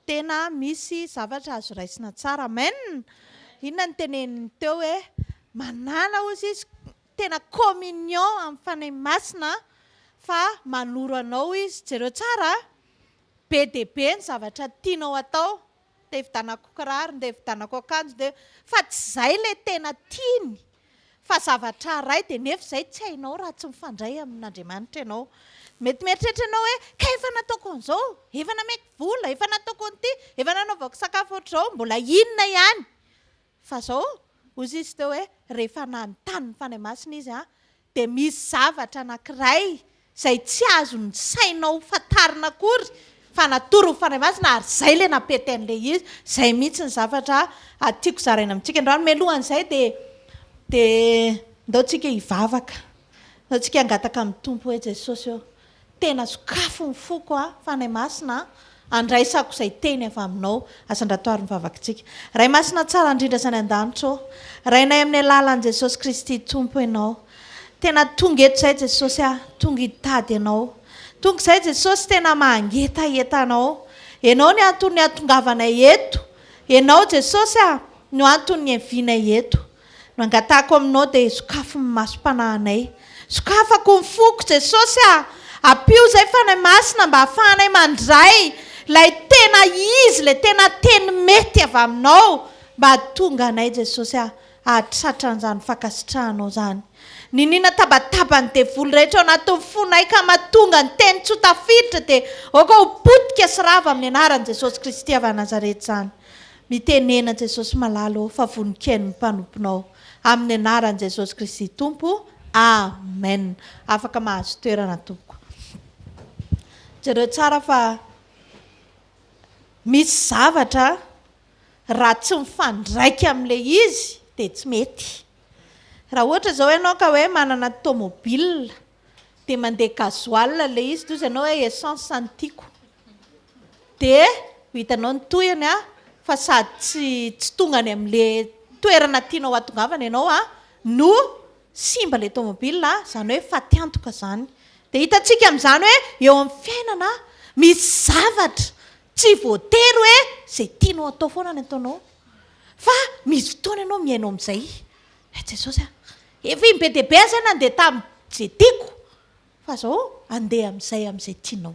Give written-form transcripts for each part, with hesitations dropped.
tena misy zavatra azo raisina tsara. Amen. Inona ny teneniny teo hoe manana ozy izy tena communion amin'ny fanahy masina fa manoro anao izy jereo tsara be dia be ny zavatra tianao atao dia evidanako kiraro dia evidanako akanjo dia fa tsy izay ilay tena tiany fa zavatra ray dia nefa izay tsy hainao raha tsy mifandray amin'Andriamanitra ianao. Mety mieritreritra ianao hoe ka efa nataoko an'izao, efa nameko vola, efa nataoko an'ity, efa nanaovako sakafo ohatr'izao, mbola inona ihany? Fa izao hozy izy teo hoe rehefa nanontany ny fanahy masina izy dia misy zavatra anankiray izay tsy azony sainao fantarina akory fa natoro ny fanahy masina ary izay ilay napety an'ilay izy. Izay mihitsy ny zavatra tiako zaraina amintsika androany. Mialohan'izay dia ndaontsika hivavaka, ndaontsika hangataka amin'ny tompo hoe Jesosy eo. Tena sokafo ny foko fanahy masina andraisako izay teny avy aminao asan-dratoary ny vavakantsika. Ray masina tsara indrindra zany an-danitra rainay amin'ny alalan'i Jesosy Kristy tompo ianao. Tena tonga eto izay Jesosy tonga hitady ianao. Tonga izay Jesosy tena mangetahetanao. Ianao ny antony hatongavanay eto. Ianao Jesosy no antony hiavianay eto. No angatako aminao dia sokafo ny masom-panahinay. Sokafako ny foko Jesosy apio izay fanahy masina mba hahafahanay mandray ilay tena izy, ilay tena teny mety avy aminao mba hahatonga anay Jesosy hahatratra an'izany fankasitrahanao izany. Ninina tabatabany devoly rehetra ao anatin'ny fonay ka mahatonga ny teny tsy ho tafiditra dia aoka ho potika sy rava amin'ny anaran'i Jesosy Kristy avy Nazareta izany. Mitenena Jesosy malalo fa voninkaino ny mpanomponao amin'ny anaran'i Jesosy Kristy tompo. Amen. Afaka mahazo toerana tompoko. Jereo tsara fa misy zavatra raha tsy mifandraika amin'ilay izy dia tsy mety. Raha ohatra izao ianao ka hoe manana tomobile dia mandeha gasoil ilay izy toy izy ianao hoe essence sany tiako dia hitanao ny toyany fa sady tsy tonga any amin'ilay toerana tianao hatongavana ianao no simba ilay tomobile izany hoe faty antoka izany. Dia hitantsika amin'izany hoe eo amin'ny fiainana misy zavatra tsy voatery hoe izay tianao atao foana ny ataonao fa misy fotoana ianao miainao amin'izay. Jesosy efa be dia be izay nandeha tamin'izay tiako fa izao andeha amin'izay tianao.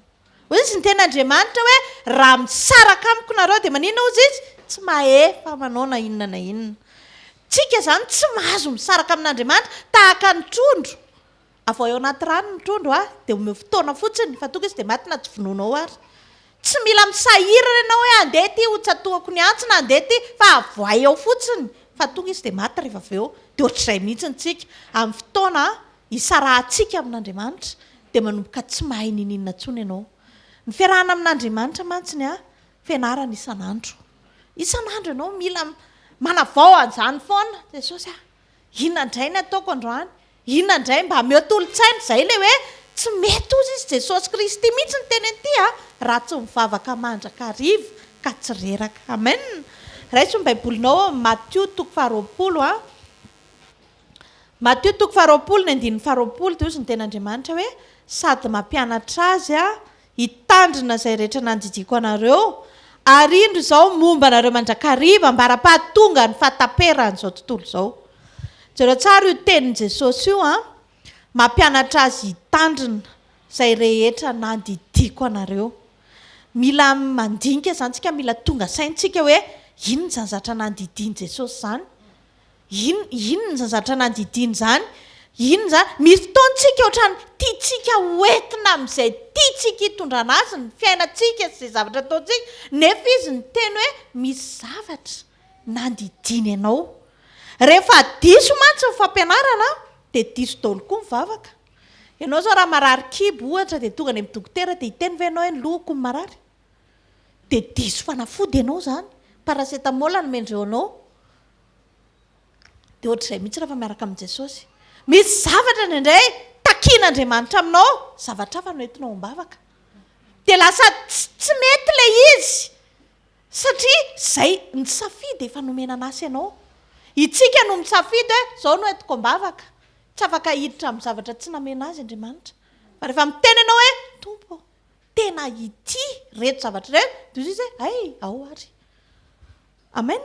Hoy izy ny ten'Andriamanitra hoe raha misaraka amiko nareo dia maninona hozy izy? Tsy mahefa manao na inona na inona. Tsika izany tsy mahazo misaraka amin'Andriamanitra tahaka ny trondro. Avao eo anaty rano ny trondro dia omeo fotoana fotsiny fa tonga izy dia maty na tsy vonoinao ary. Tsy mila misahirana ianao hoe andeha ty ho tsatoako ny antsy na andeha ty fa avoay eo fotsiny fa tonga izy dia maty rehefa avy eo. Dia ohatr'izay mihitsy tsika amin'ny fotoana hisarahantsika amin'Andriamanitra dia manomboka tsy mahay ninina intsony ianao. Ny fiarahana amin'Andriamanitra mantsiny fianarana isan'andro. Isan'andro ianao mila manavao an'izany foana. Jesosy inona indray ny ataoko androany? Inona indray mba miotolo-tsaina izay ilay hoe tsy mety ozy izy Jesosy Kristy mihitsy ny teny an'ity raha tsy mivavaka mandrakariva ka tsy reraka. Amen. Raiso ny baibolinao Matthieu 20. Matthieu 20:20 dia ozy ny ten'Andriamanitra hoe sady mampianatra azy hitandrina izay rehetra nandidiako anareo ary indro izao momba anareo mandrakariva ambara-pahatonga ny fahataperan'izao tontolo izao. Jereo tsara io tenin'i Jesosy io mampianatra azy hitandrina izay rehetra nandidiako anareo. Mila mandinika izany tsika, mila tonga saintsika hoe inona izany zavatra nandidiany Jesosy izany? Inona izany zavatra nandidiany izany? Inona izany? Misy fotoantsika ohatrany tiatsika hoentina amin'izay tiatsika hitondrana azy ny fiainantsika sy izay zavatra ataontsika nefa izy ny teny hoe misy zavatra nandidiany ianao. Rehefa diso mantsy ny fampianarana dia diso daholo koa mivavaka. Ianao zao raha marary kibo ohatra dia tonga any amin'ny dokotera dia hiteny ve ianao hoe lohako ny marary? Dia diso fanafody ianao izany. Paracetamol no mendreo anao. Dia ohatr'izay mihitsy raha miaraka amin'i Jesosy. Misy zavatra indray takian'Andriamanitra aminao, zavatra hafa no entinao mivavaka. Dia lasa tsy mety ilay izy satria izay ny safidy efa nomenana asa ianao. Itsika no misafidy hoe izao no entiko mivavaka. Tsy afaka hiditra amin'ny zavatra tsy namena azy Andriamanitra. Fa rehefa miteny ianao hoe tompo tena ity reto zavatra reo de izy hoe ay ao ary amen.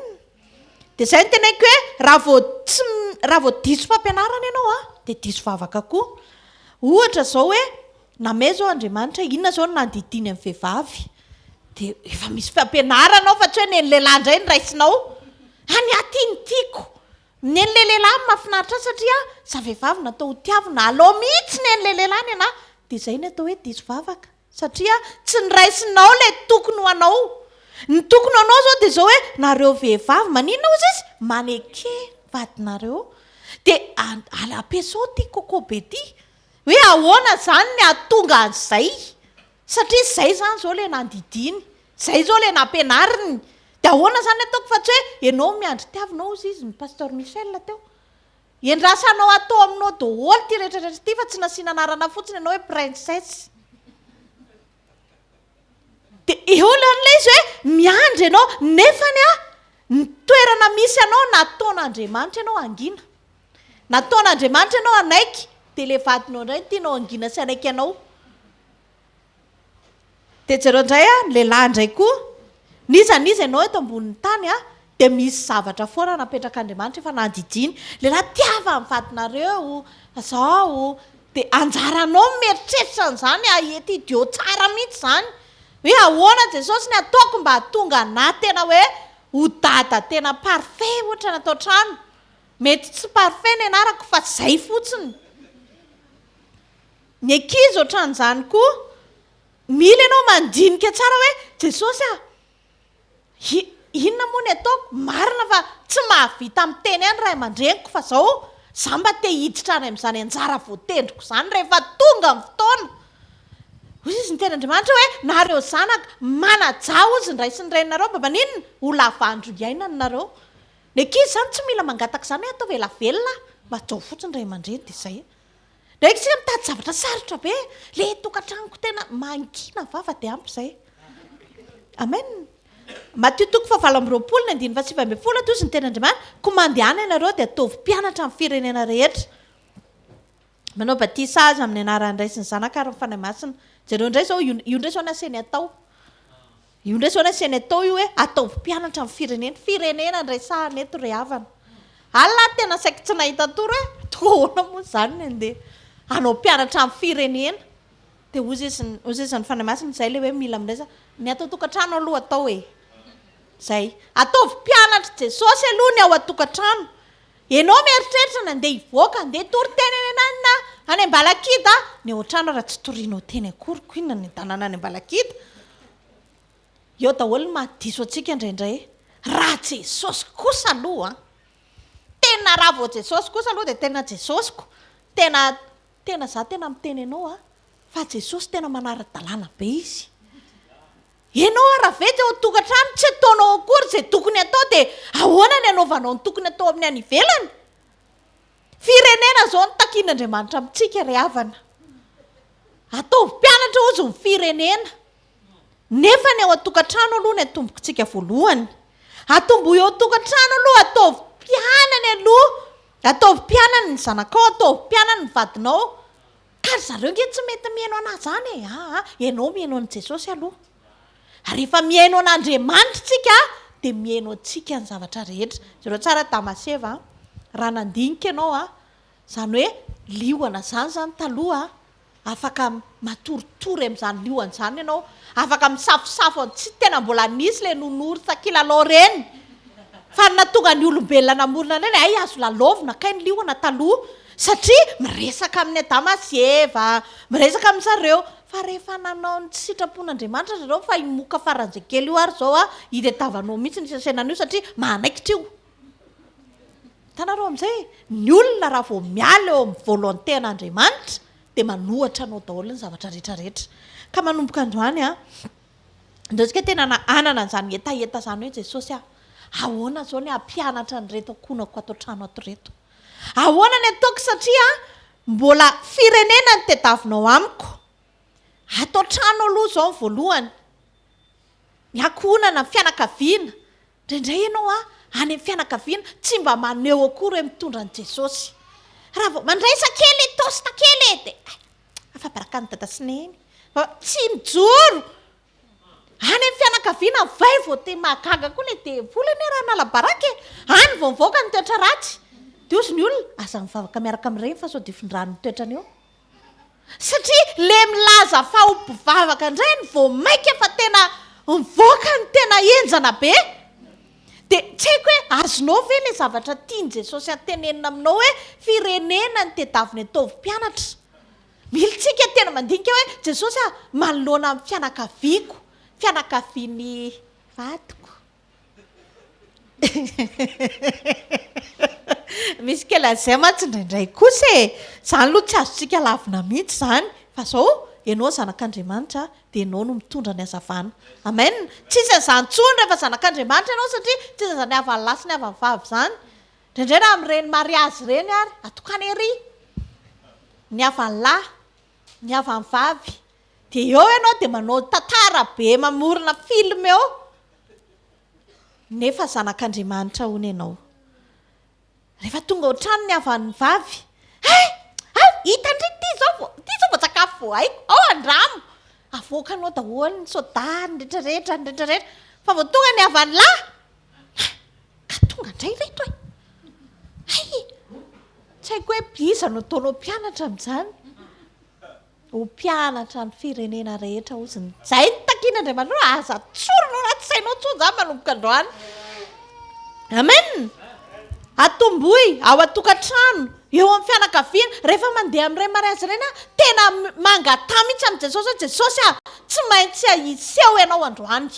De zay no tenaiko hoe raha vao diso fampianarana ianao de diso vavaka koa. Ohatra zao hoe namay zao Andriamanitra inona zao no nandidiny amin'ny vehivavy de efa misy fampianaranao fa tsy hoe ny lehilahy indray ny raisinao any atiny tiako ny le lehilahy mahafinaritra satria za vehivavy natao hotiavina alao mihitsy ny le lehilahy ny ana de zay ny atao hoe diso vavaka satria tsy ny raisinao le tokony ho anao. Ny tokony ho anao zao de zao hoe nareo vehivavy maninona ozy izy maneke vadinareo de ala-pesao ty koko be ty hoe ahoana zany ny atonga an'izay satria zay zany zao le nandidiny zay zao le nampianariny de ahoana zany ataoko fa tsy hoe ianao miandry tiavinao ozy izy ny pasteur Michel teo endrasanao atao aminao daholo ty rehetrarehetra ty fa tsy nasiana anarana fotsiny ianao hoe princesse de eo lan'ilay izy hoe miandry ianao nefany ny toerana misy ianao nataon'Andriamanitra ianao angina nataon'Andriamanitra ianao anaiky de le vadinao indray tianao angina sy anaiky ianao. De jereo indray lehilahy indray koa niza ianao eto ambonin'ny tany de misy zavatra foana napetrak'Andriamanitra efa nandidiny lehilahy tiava amin'ny vadinareo zao de anjaranao mieritreritra an'izany ety idio tsara mihitsy zany hoe ahoana Jesosy ny ataoko mba hatonga na tena hoe ho dada tena parfait ohatra natao trano mety tsy parfait ny anarako fa zay fotsiny. Ny ankizy ohatran'izany koa mila ianao mandinika tsara hoe Jesosy inona moa ny ataoko marina fa tsy mahavita miteny any ray aman-dreniko fa zao za mba te hiditra any amin'izany anjara voatendriko zany rehefa tonga amin'ny fotoana. Ozy izy ny ten'Andriamanitra hoe nareo zanaka manaja ozy ny ray sy ny reninareo mba maninona ho lavandro iainana nareo. Ny ankizy zany tsy mila mangataka zany hoe atao velavelona mba atao fotsiny ray aman-dreny de zay. Ndraiky sika mitady zavatra sarotra be le tokantranoko tena mangina vava de ampy zay. Amen. Matthieu 7:20 toy izy ny ten'Andriamanitra ko mandehana ianareo de ataovy mpianatra amin'ny firenena rehetra. Manao batisa azy amin'ny anaran'ny Ray sy ny Zanaka ary ny Fanahy Masina. Jereo indray zao io indray zao naseny atao. Io indray zao naseny atao io hoe ataovy mpianatra amin'ny firenena ny resahana eto re havana. Alla tena saika tsy nahita tory hoe toana moa zany ny andeha anao mpianatra amin'ny firenena. De ozy izy ny Fanahy Masina zay le hoe mila amin'izay ny atao tokantrano aloha atao zay ataovy mpianatra Jesosy aloha ny ao atokantrano. Ianao mieritreritra ny andeha hivoaka andeha tory teny any Ambalakida ny ao an-trano raha tsy torianao teny akory ko inona ny tanàna any Ambalakida. Eo daholo mahadiso antsika indraindray raha Jesosy kosa aloha tena raha vao Jesosy kosa aloha de tena Jesosiko tena za tena miteny ianao fa Jesosy tena manara-dalàna be izy. Ianao raha vety ao tokantrano tsy ataonao akory zay tokony atao de ahoana ny anaovanao ny tokony atao amin'ny any ivelany. Firenena zao ny takin'Andriamanitra amintsika ry havana. Ataovy mpianatra ozy ny firenena nefa ny ao atokantrano aloha ny atombontsika voalohany. Atombo eo tokantrano aloha ataovy mpianany aloha ataovy mpianany ny zanakao ataovy mpianany ny vadinao ka zareo nge tsy mety mihaino anazy zany ianao mihaino an' Jesosy aloha. Ary efa mihaino an'Andriamanitra tsika de mihaino antsika ny zavatra rehetra. Zareo tsara Damaseva raha nandinika ianao zany hoe liona zany taloha afaka matoritory amin'izany liona zany ianao afaka misafosafo tsy tena mbola nisy le nonory sakilalao reny fa natonga ny olombelona namorona reny ay azo lalaovina kay ny liona taloha satria miresaka amin'ny Damaseva miresaka amin'ny zareo fa rehefa nanao ny sitrapon'Andriamanitra zareo fa imoka faran'izay kely io ary zao itetavanao mihitsy ny sasainan'io satria manaikitra io. Tanareo amin'izay ny olona raha vao miala eo amin'ny volontén'Andriamanitra de manohatra anao daholo ny zavatra rehetrarehetra. Ka manomboka androany ndretsika tena anana an'izany etaeta zany hoe Jesosy ahoana zao ny ampianatra ny reto akonako atao trano ato reto. Ahoana ny ataoko satria mbola firenena ny tediavinao amiko. Atao trano aloha zao ny voalohany. Ny akonana ny fianakaviana. Indraindray ianao any amin'ny fianakaviana tsy mba maneho akory hoe mitondra an' Jesosy. Raha vao mandraisa kely tosta kely de afa baraka ny dada sy neny tsy mijoro any amin'ny fianakaviana vai vao te mahagaga koa le devola ny raha nalabaraka any vao mivoaka ny toetra ratsy de ozy ny olona aza mivavaka miaraka amin'ireny fa sao de findrano ny toetrany eo satria le milaza fahompivavaka indray ny vao maika fa tena mivoaka ny tena enjana be de tsy haiko hoe azonao ve le zavatra tiany Jesosy atenenina aminao hoe firenena ny tedaviny ataovy mpianatra militsika tena mandinika hoe Jesosy manoloana amin'ny fianakaviako fianakaviany vadiko misy kely azay mantsy indraindray kosa zany aloha tsy azontsika lavina mihitsy zany fa zao ianao zanak'Andriamanitra dia ianao no mitondra ny hazavana amen tsisy an'izany tsony rehefa zanak'Andriamanitra ianao satria tsisy an'izany havan'ny lahy sy ny havan'ny vavy zany indraindray na amin'ireny mariazy ireny ary atokana ery ny havan'ny lahy ny havan'ny vavy dia eo ianao dia manao tantara be mamorona film eo nefa zanak'Andriamanitra hono ianao rehefa tonga ohatrany ny havan'ny vavy hitandry ty zao vao sakafo vao haiko ao andramo avoakanao daholo ny soda ny rehetrarehetra fa vao tonga ny havan'ny lahy ka tonga indray reto tsy haiko hoe iza no ataonao mpianatra amin'izany ho mpianatra ny firenena rehetra oziny zay ny takian'Andriamanitra aza tsoronao ratsy sainao tsony zany manomboka androany amen atomboy ao atokantrano eo amin'ny fianakaviana rehefa mandeha amin'ireny mariazy ireny tena mangatà mihitsy amin'i Jesosy tsy maintsy iseho ianao androany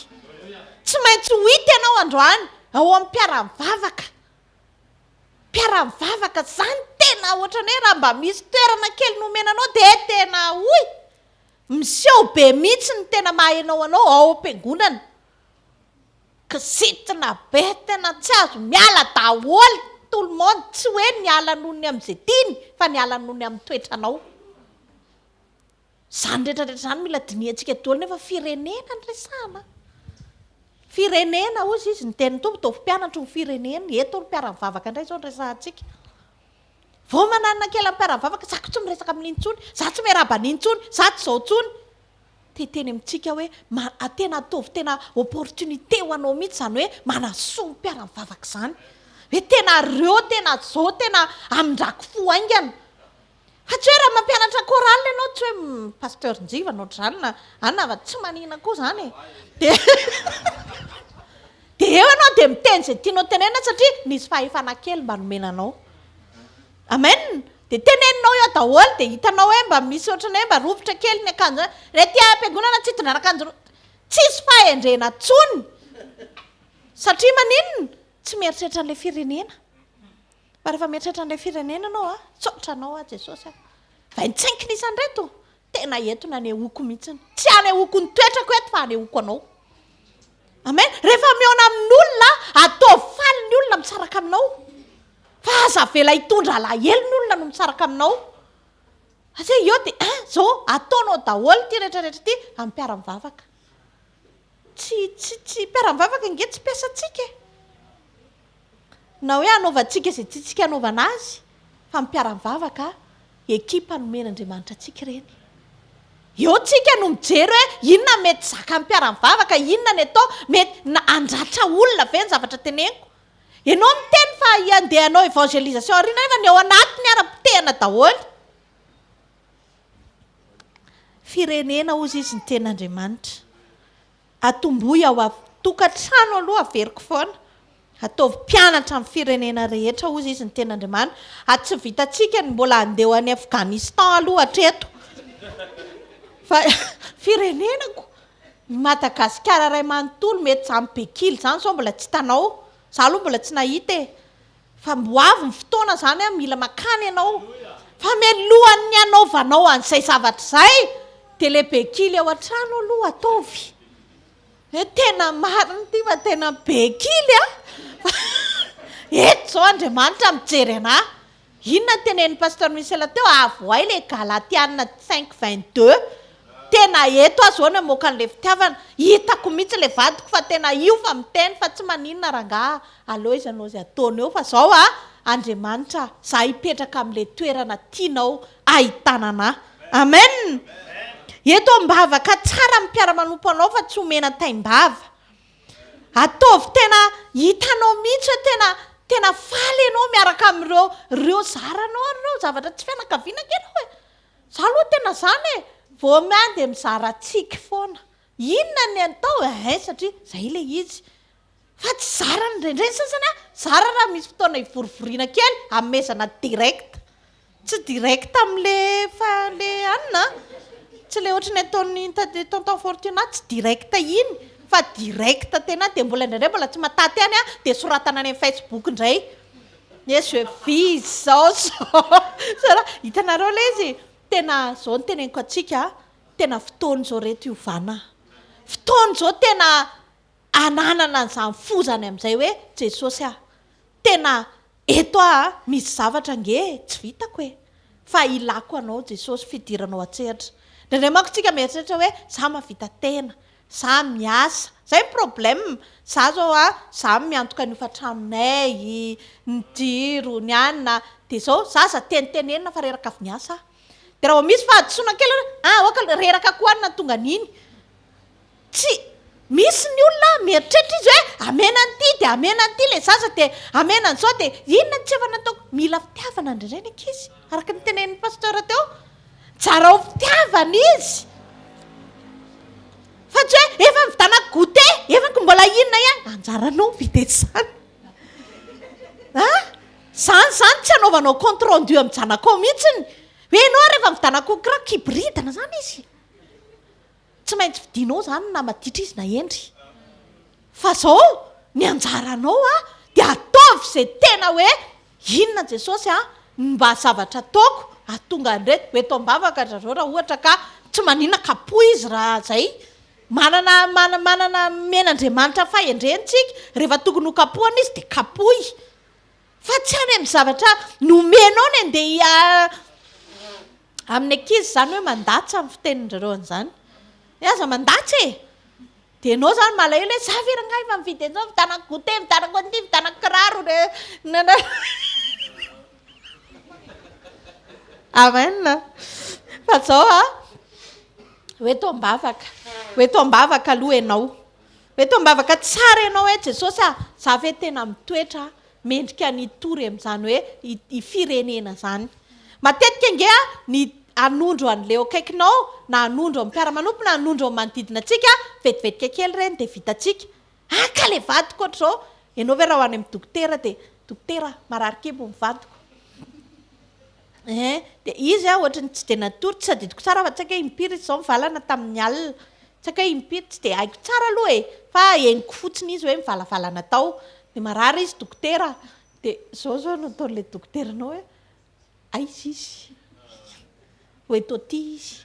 tsy maintsy ho hita ianao androany ao amin'ny mpiara-mivavaka zany tena ohatrany hoe raha mba misy toerana kely nomenanao dia tena miseho be mihitsy ny tena mahaenao anao ao am-piangonana kisitina be tena tsy azo miala daholo tout le monde tsy hoe niala nohony amin'izay tiany fa niala nohony amin'ny toetranao zany rehetrarehetra zany mila diniantsika daholo nefa firenena ny resahana firenena ozy izy ny teny tompo tovy mpianatra ny firenena eto ny mpiara-mivavaka indray zao ny resahantsika vao mananana kely amin'ny mpiara-mivavaka zako tsy miresaka amin'iny ntsony za tsy miaraba an'iny ntsony za tsy zao ntsony teteny amintsika hoe tena atovy tena opportunité ho anao mihitsy zany hoe manasoa ny mpiara-mivavaka zany hoe tena reo tena zao tena amindrako fo aingana fa tsy hoe raha mampianatra koraly ianao tsy hoe pasteur njiva anao zany na anna va tsy manina koa zany de de eo ianao de miteny zay tianao tenena satria nisy fahefana kely mba nomenanao amen de teneninao eo daholo de hitanao hoe mba misy ohatrany hoe mba rovitra kely ny akanjo re ty am-piangonana tsy hitondrana akanjo tsisy fahendrena tsony satria maninona tsy mieritreritra an'ilay firenena fa rehefa mieritreritra an'ilay firenena anao tsaotranao Jesosy va nitsainkina isan'reto tena entona any ahoko mihitsiny tsy any ahoko ny toetrako eto fa any ahoko anao amen rehefa miona amin'olona atao faly ny olona misaraka aminao fa aza vela hitondra alahelo ny olona no misaraka aminao asa eo de zao ataonao daholo ty rehetrarehetra ty amin'ny mpiara-mivavaka tsy mpiara-mivavaka inge tsy piasantsika na hoe anaovantsika izay tiantsika anaovana azy fa mpiara-mivavaka ekipa nomen'Andriamanitra antsika ireny eo tsika no mijery hoe inona mety zaka amin'ny mpiara-mivavaka inona ny atao mety andratra olona ve ny zavatra teneniko ianao miteny fa andehanao évangélisation arina nefa ny ao anatiny ara-potehana daholo firenena ozy izy ny ten'Andriamanitra atomboy ao atokantrano aloha averiko foana ataovy mpianatra amin'ny firenena rehetra ozy izy ny ten'Andriamanitra tsy vitantsika ny mbola andeha any Afghanistan aloha hatreto fa firenenako Madagasikara ray manontolo mety zany bekily zany sao mbola tsy tanao za aloha mbola tsy nahita fa mboavy ny fotoana zany mila makany ianao fa mialohan'ny anaovanao an'izay zavatra zay de le bekily ao an-trano aloha ataovy hoe tena mariny ty fa tena bekily eto zao Andriamanitra mijery anahy inona tenen'ny pasteur Michel teo avoay le Galatiana 5:22 tena eto azo ao ny amoaka an'le fitiavana hitako mihitsy le vadiko fa tena io fa miteny fa tsy maninona rangaha aleo izy anao zay ataony eo fa zao Andriamanitra za hipetraka amin'le toerana tianao ahitana anahy amen eto ambavaka tsara mipiaramanompo anao fa tsy omena tain-bava. Ataovy tena hitanao mihitsy hoe tena faly ianao miaraka amin'ireo zaranao arynao zavatra tsy fianakaviana kenao hoe za aloha tena zany e vao miany dia mizara tsiky foana. Inona ny atao satria zay ilay izy fa tsy zara ndraindray sasany zara raha misy fotoana hivorivoriana kely amezana direct tsy direct am'le anina tsy le ohatrany ataony tonton Fortuna tsy direct iny fa direct tena dia mbola indraindray mbola tsy mataty any dia soratana any amin'ny Facebook indray je vis zao hitanareo le izy tena zao ny teneniko atsika tena fotoana zao reto iovana fotoana zao tena ananana an'izany fozany amin'izay hoe Jesosy tena eto misy zavatra nge tsy vitako fa ilako anao Jesosy fidiranao atsehatra. Ndraindray manko tsika mieritreritra hoe za mahavita tena za miasa zay problème za zao za miantoka ny ofatranonay ny jiro ny anina dia zao za tenitenenina fa reraka avy miasa dia raha misy fahadisoana kely oka reraka koa anina tonga niny tsy misy ny olona mieritreritra izy hoe amena an'ity dia amena an'ity le zaza dia amena an'izao dia inona tsy efa nataoko mila fitiavana indraindray ny ankizy araka ny tenenin'ny pasteur teo tsara ho fitiavana izy fa tsy hoe efa mivitanako goûté efako mbola inona anjaranao vitezany zany tsy anaovanao compte rendu amin'ny janakao mihitsiny hoe ianao rehefa mivitanako kira kibridana zany izy tsy maintsy vidinao zany na maditra izy na endry fa zao ny anjaranao dia ataovy izay tena hoe inona Jesosy mba zavatra ataoko atonga andreto eto ambavaka zao raha ohatra ka tsy manina kapo izy raha zay manana men'Andriamanitra fahendrentsika rehefa tokony ho kapohana izy dia kapohy fa tsy any amin'ny zavatra nomenao ny andeha amin'ny ankizy zany hoe mandatsy amin'ny fitenin'ireo an'izany aza mandatsy dia ianao zany malahelo hoe za veranga efa mividy an'izao vitanako goûté vitanako an'ity vitanako kiraro amen fa zao hoeto ambavaka aloha ianao hoeto ambavaka tsara ianao hoe Jesosy za ve tena mitoetra mendrika ny tory amin'izany hoe ifirenena zany matetika nge ny anondro an'leo akaikinao na anondro amin'ny mpiaramanompo na anondro amin'ny manodidina atsika vetivetika kely reny dia vitatsika ka le vadiko oatra zao ianao ve raha ho any amin'ny dokotera dia dokotera marary kibo ny vadiko dia izy ohatra ny tsy dia natory tsy sadidiko tsara fa tsy aika impiry izy zao mivalana tamin'ny alina tsy aika impiry tsy dia haiko tsara aloha fa henoko fotsiny izy hoe mivalavalana tao dia marary izy dokotera dia zao nataon'le dokoteranao hoe aizy izy hoetoty izy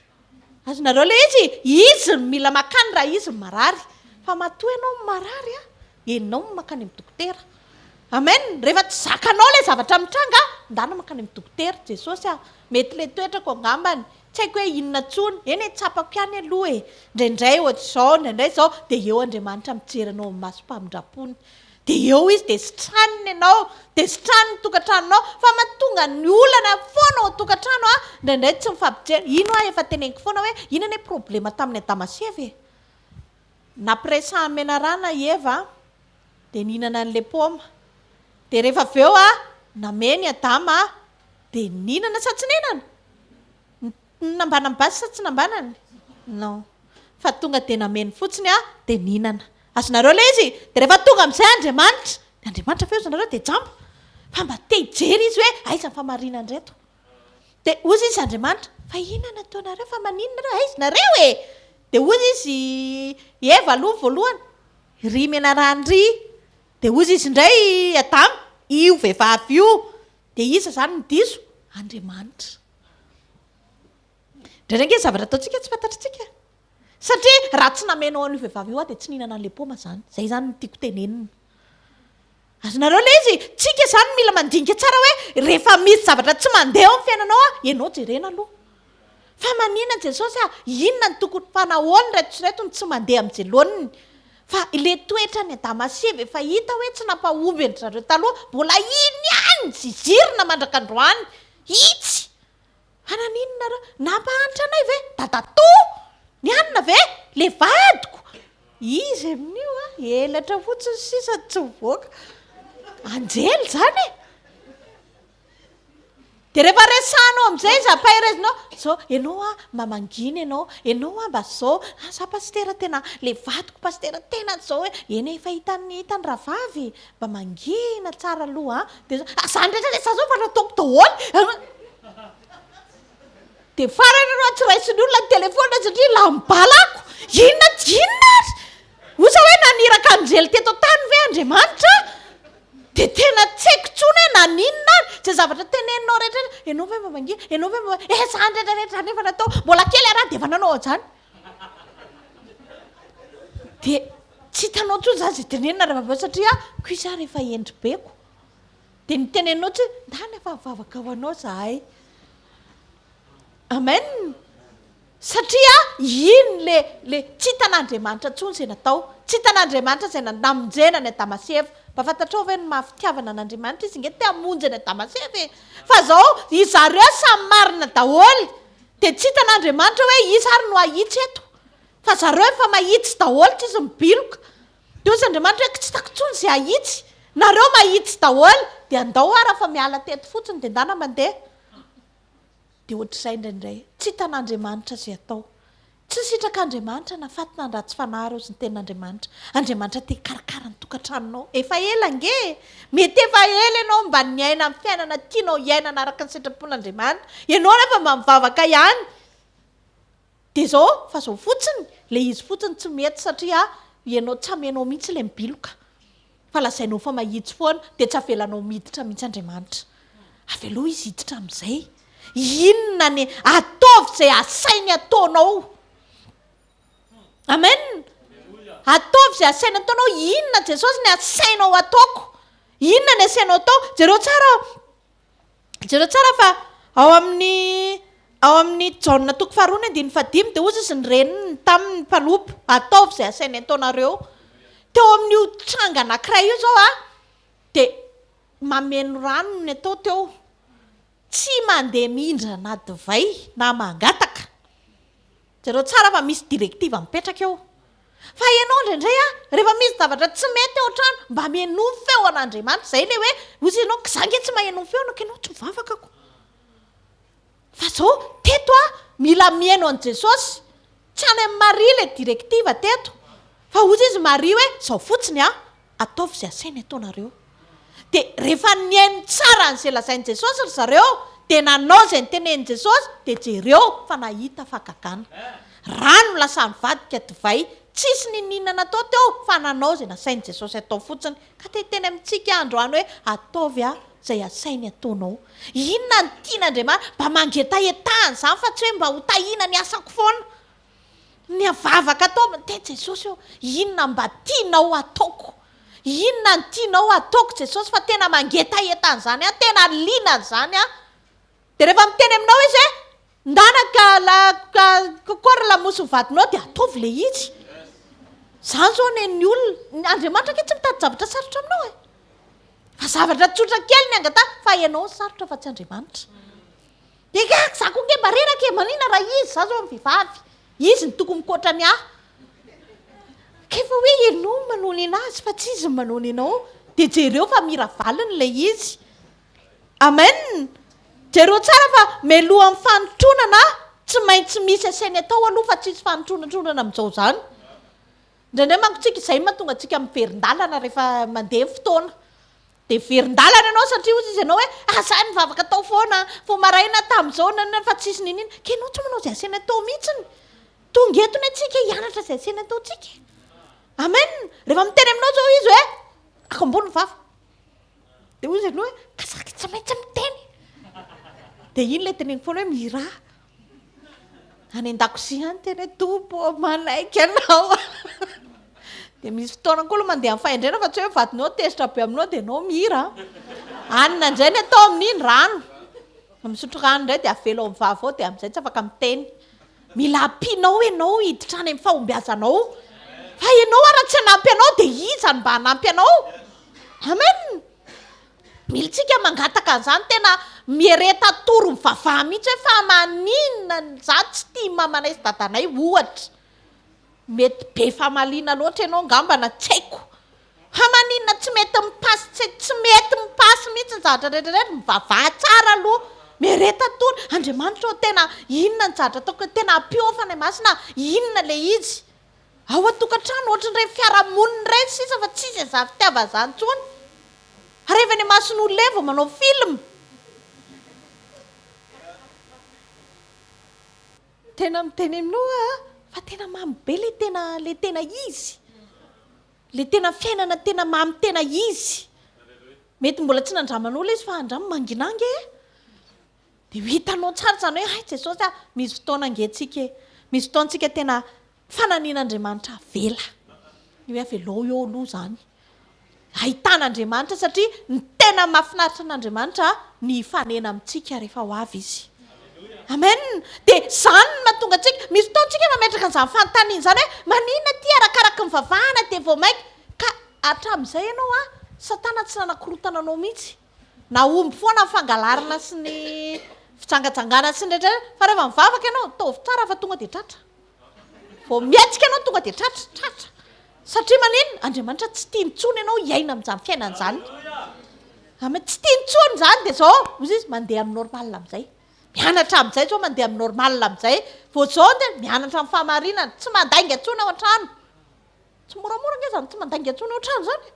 azonareo le izy mila makany raha izy marary fa matoa ianao marary enao makany amin'ny dokotera amen rehefa tsy zakanao le zavatra mitranga ndana makany amin'ny dokotera Jesosy mety le toetrako angambany tsy haiko hoe inona tsony eny tsapako ihany aloha ndraindray ohatr'izao ndraindray zao dia eo Andriamanitra mijeranao amin'ny masom-pamindrapony dia eo izy dia sitraniny ianao dia sitraniny tokantranonao fa mahatonga ny olana foana ao tokantrano ndraindray tsy mifampijery ino efa teneniko foana hoe inona ny problema tamin'ny Adamaseva napiresahan'ny menarana Eva dia nihinana an'le paoma dia rehefa avy eo nameny Adama dia nihinana sa tsy nihinana nambana ny basy sa tsy nambanany non fa tonga dia nameny fotsiny dia nihinana azonareo le izy dia rehefa tonga amin'izay Andriamanitra feo zanareo dia jambo fa mba te hijery izy hoe aiza ny famarinana reto dia ozy izy Andriamanitra fa inona nataonareo fa maninona reo aizy nareo dia ozy izy Eva aloha voalohany ry menarany ry dia ozy izy indray Adama io vehivavy io dia iza zany ny diso Andriamanitra ndraindray zavatra ataontsika tsy fantatritsika satria raha tsy namenao an'io vehivavy io dia tsy nihinana an'le paoma zany zay zany tiako tenenina azonareo le izy tsika zany mila mandinika tsara hoe rehefa misy zavatra tsy mandeha ao amin'ny fiainanao ianao jerena aloha fa maninona Jesosy inona ny tokony fanahoany retosyretony tsy mandeha amin'ny jeloniny fa ile toetra ny Adamaseva efa hita hoe tsy nampahomby ny zareo taloha mbola iny ihany zizirina mandrakandroany itsy fa naninona reo nampahanitra anay ve dadatoa ny anina ve le vadiko izy amin'io elatra fotsiny sisa tsy mivoaka anjely zany de rehefa resanao am'izay izy ampahirezinao zao ianao mamangina ianao mba zao za pastera tena le vadiko pastera tena zao hoe eny efa hitany ravavy mba mangina tsara aloha de zany rehetra sa zao fa nataoko daholo de farany anao tsy raisin'ny olona ny telefona satria la mibalako inona oza hoe naniraka anjely teto tany ve Andriamanitra de tena tsy haiko tsony hoe naninona ary zay zavatra teneninao rehetrarehetra ianao ve mamangina ianao ve zany rehetrarehetra nefa natao mbola kely araha de efa nanao an'izany de tsy hitanao tsony zany zay tenenina rehefa satria koa iza rehefa endribeko de niteneninao tsy ndany efa mivavaka ho anao zahay amen satria iny le tsy hitan'Andriamanitra tsony zay natao tsy hitan'Andriamanitra zay namonjena ny Adamaseva mba fantatrao ve ny mafitiavana an'Andriamanitra izy nge te hamonjy ny Adamaseva fa zao izareo samy marina daholo de tsy hitan'Andriamanitra hoe izy ary no ahitsy eto fa zareo efa mahitsy daholo tsy izy mibiloka de ozy Andriamanitra hoe tsy hitako tsony zay ahitsy nareo mahitsy daholo de andao ara fa miala teto fotsiny de ndana mandeha de ohatr'izay indraindray tsy hitan'Andriamanitra zay atao tsy sitrak'Andriamanitra nafatina ny ratsy fanahy reo sy ny tenin'Andriamanitra Andriamanitra te karakara ny tokantranonao efa ela nge mety efa ela ianao mba niaina amin'ny fiainana tianao iainana araka ny sitrapon'Andriamanitra ianao nefa mba mivavaka ihany de zao fa zao fotsiny le izy fotsiny tsy mety satria ianao tsy amenao mihitsy le mibiloka fa lazainao fa mahitsy foana de tsy avelanao miditra mihitsy Andriamanitra avy aloha izy hiditra amin'izay inona ny ataovy zay asainy ataonao amen ataovy zay asainy ataonao inona Jesosy ny asainao ataoko inona ny asainao atao jereo tsara fa ao amin'ny Jaona toko 2:15 de ozy izy ny reniny tamin'ny mpanopo ataovy zay asainy ataonareo teo amin'io tranga anankiray io zao de mameno rano ny atao teo tsy mandeha mihindra na divay na mangataka zareo tsara fa misy direktiva mipetraka eo fa ianao indraindray rehefa misy zavatra tsy mety ao trano mba meno feo an'Andriamanitra zay le hoe ozy ianao zange tsy maheno feo anao ianao tsy mivavakako fa zao teto mila mieno an' Jesosy tsy any amin'ny Maria le direktiva teto fa ozy izy Maria hoe zao fotsiny ataovy zay asainy ataonareo de rehefa niaino tsara an'izay lazain'i Jesosy ry zareo de nanao zay nytenen'i Jesosy de jereo fa nahita fahagagana rano lasa mivadika divay tsisy nininana atao teo fa nanao zay nasain'i Jesosy atao fotsiny ka teteny amintsika androany hoe ataovy zay asainy ataonao inona ny tian'Andriamanitra mba mangetahetahany zany fa tsy hoe mba ho tahina ny asako foana ny avavaka atao te Jesosy inona mba tianao ataoko inona ny tianao ataoko Jesosy fa tena mangetahetany zany tena linany zany de rehefa miteny aminao izy ndanaka kokory lamosy vadinao de ataovy le izy zany zao nen'ny olona Andriamanitra ke tsy mitady zavatra sarotra aminao fa zavatra tsotra kely ny angata fa ianao sarotra fa tsy Andriamanitra de za koa nge mba reraka manina raha izy za zao mivavy izy ny tokony mikoatra ny kefa hoe ianao manony anazy fa tsy izy manony anao de jereo fa miravaliny le izy amen jereo tsara fa meloha amin'ny fanotronana tsy maintsy misy asainy atao aloha fa tsisy fanotronatronana amin'izao zany indraindray mankotsika izay mahatonga antsika miverin-dalana rehefa mandeha fotoana de verin-dalana ianao satria ozy izy ianao hoe zay mivavaka atao foana fo maraina tamin'izao fa tsisy ninina ke anao tsy manao zay asainy atao mihitsiny tonga etony atsika hianatra zay asainy ataontsika amen rehefa miteny aminao zao izy hoe akambony vava de ozy ianao hoe kazaky tsy maintsy miteny de iny le teneny foana hoe mira any an-dakozia any teny hoe tompo manaiky anao de misy fotoana koa aloha mandeha amin'ny fahendrena fa tsy hoe vadinao tezitra be aminao de anao mira anina indray ny atao amin'iny rano misotro rano indray de avelo amin'ny vava ao de amin'izay tsy afaka miteny mila ampianao ianao hiditra any amin'ny fahombiazanao fa ianao raha tsy hanampy anao de izany mba hanampy anao amen mila tsika mangataka an'izany tena miereta toro mivavaha mihitsy hoe fa maninona za tsy tia mamanay sy dadanay ohatra mety be famaliana loatra ianao ngambana tsy haiko hamaninona tsy mety mipasy tsy mety mipasy mihitsy ny zavatra rehetrarehetra mivavaha tsara aloha miereta toro Andriamanitra tena inona ny zavatra ataoko tena ampiofana masina inona le izy ao atokantrano ohatran'ireny fiarahamonina ireny sisa fa tsisy za fitiava zany tsony rehefa ny mason'olona eo vao manao film tena miteny aminao fa tena mamy be le tena izy le tena fiainana tena mamy tena izy mety mbola tsy nandraman'olona izy fa andramo manginangy dia hitanao tsara zany hoe Jesosy misy fotoana angentsika misy fotoantsika tena fananian'Andriamanitra vela hoe avelao eo aloha zany ahitan'Andriamanitra satria ny tena mahafinaritra an'Andriamanitra ny fanena amintsika rehefa ho avy izy amen dia zany no mahatonga antsika misy fotoantsika mametraka an'izany fanontaniana zany hoe maninona ty arakaraka ny vavahana dia vao maika ka hatramin'izay ianao satana tsy nanakorotana anao mihitsy na omby foana ny fangalarina sy ny fitsangajangana sy ny rehetrarehetra fa rehefa mivavaka ianao taovy tsara fa tonga dia tratra vao miatsika ianao tonga dia tratra satria maninona Andriamanitra tsy tia nitsony ianao hiaina amin'izany fiainana izany ame tsy tia nitsony zany dia zao ozy izy mandeha amin'ny normal amin'izay mianatra amin'izay zao mandeha amin'ny normal amin'izay vao zao dia mianatra amin'ny fahamarinana tsy mandainga antsony ao an-trano tsy moramora nge zany tsy mandainga antsony ao an-trano zany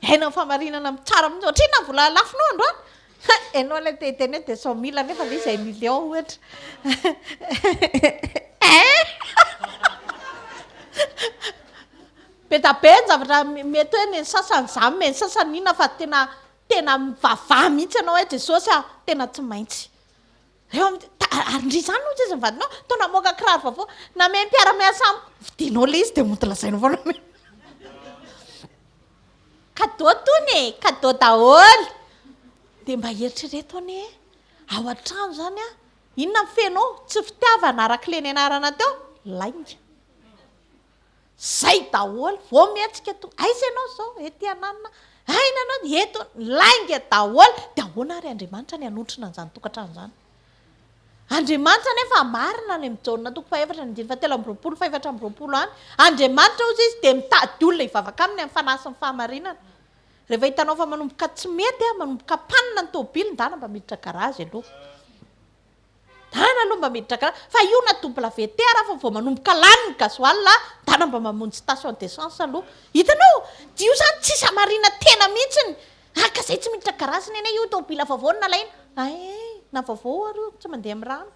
haina amin'ny fahamarinana tsara amin'izay ohatrina vola lafinao androany ianao ilay teteny hoe 200 000 nefa le izay million ohatra be ny zavatra mety hoe ny sasany zamy ny sasany inona fa tena mivavaha mihitsy ianao hoe Jesosy tena tsy maintsy arindry zany ozy izy mivadinao tao namoaka kiraro vavao na me mpiara-miasa vidinao le izy dia moty lazainao foana cadeau tony cadeau daholo dia mba eritrereto anie ao an-trano zany inona fenao tsy fitiavana arak'le ny anarana teo lainga zay daholo vao miatsika to aiza ianao zao ety ananina aina anao eto lainga daholo dia ahoana ary Andriamanitra ny anotrina an'izany tokantrano zany Andriamanitra nefa marina ny mijaonina toko 4:7-8 any Andriamanitra ozy izy dia mitady olona hivavaka aminy amin'ny fanasy ny fahamarinana rehefa hitanao fa manomboka tsy mety manomboka panina ny tôbily ndana mba miditra garazy aloha dana aloha mba miditra garazy fa io na double VTR fa vao manomboka lany ny gasoil dana mba mamonjy station d'essence aloha hitanao io zany tsy samarina tena mihitsiny aka zay tsy miditra garazy neny io tôbily vavao nalaina na vavao aro tsy mandeha amin'ny rano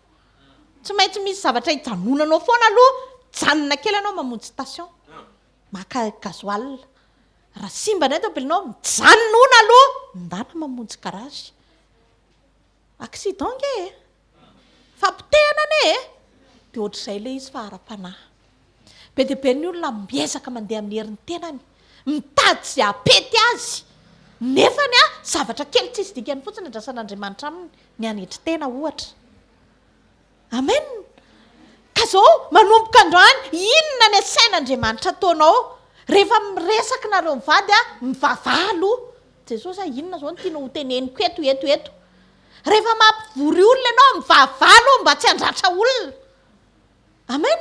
tsy maintsy misy zavatra hijanonanao foana aloha janona kely anao mamonjy station maka gasoil raha simba nay tôbilinao mijanona aloha ndana mamonjy garazy accident nge fampitehana ane dia ohatr'izay le izy fa ara-panahy be dia be ny olona miezaka mandeha amin'ny herin'ny tenany mitady zay apety azy nefany zavatra kely tsisy dikany fotsiny andrasan'Andriamanitra aminy ny anetry tena ohatra amen ka zao manomboka androany inona ny asain'Andriamanitra ataonao rehefa miresaka nareo mivady mivavaha aloha Jesosy inona zao no tiana ho teneniko eto rehefa mampivory olona ianao mivavaha aloha mba tsy handratra olona amen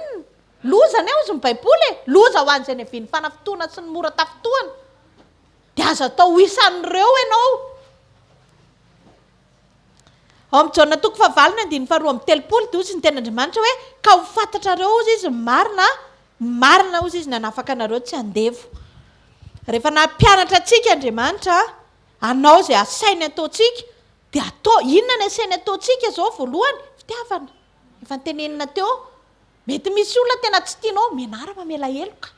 loza ny ozy ny baiboly loza ho an'izay ny aviany fanafitoana sy ny mora tafitoana dia azo atao isan'ireo ianao ao amin'ny Jaona 4:9-7 dia ozy ny ten'Andriamanitra hoe ka ho fantatrareo ozy izy marina ozy izy nanafaka anareo tsy handevo rehefa nampianatra antsika Andriamanitra anao zay asainy ataontsika dia atao inona ny asainy ataontsika zao voalohany fitiavana efa nitenenina teo mety misy olona tena tsy tianao mianara mamela heloka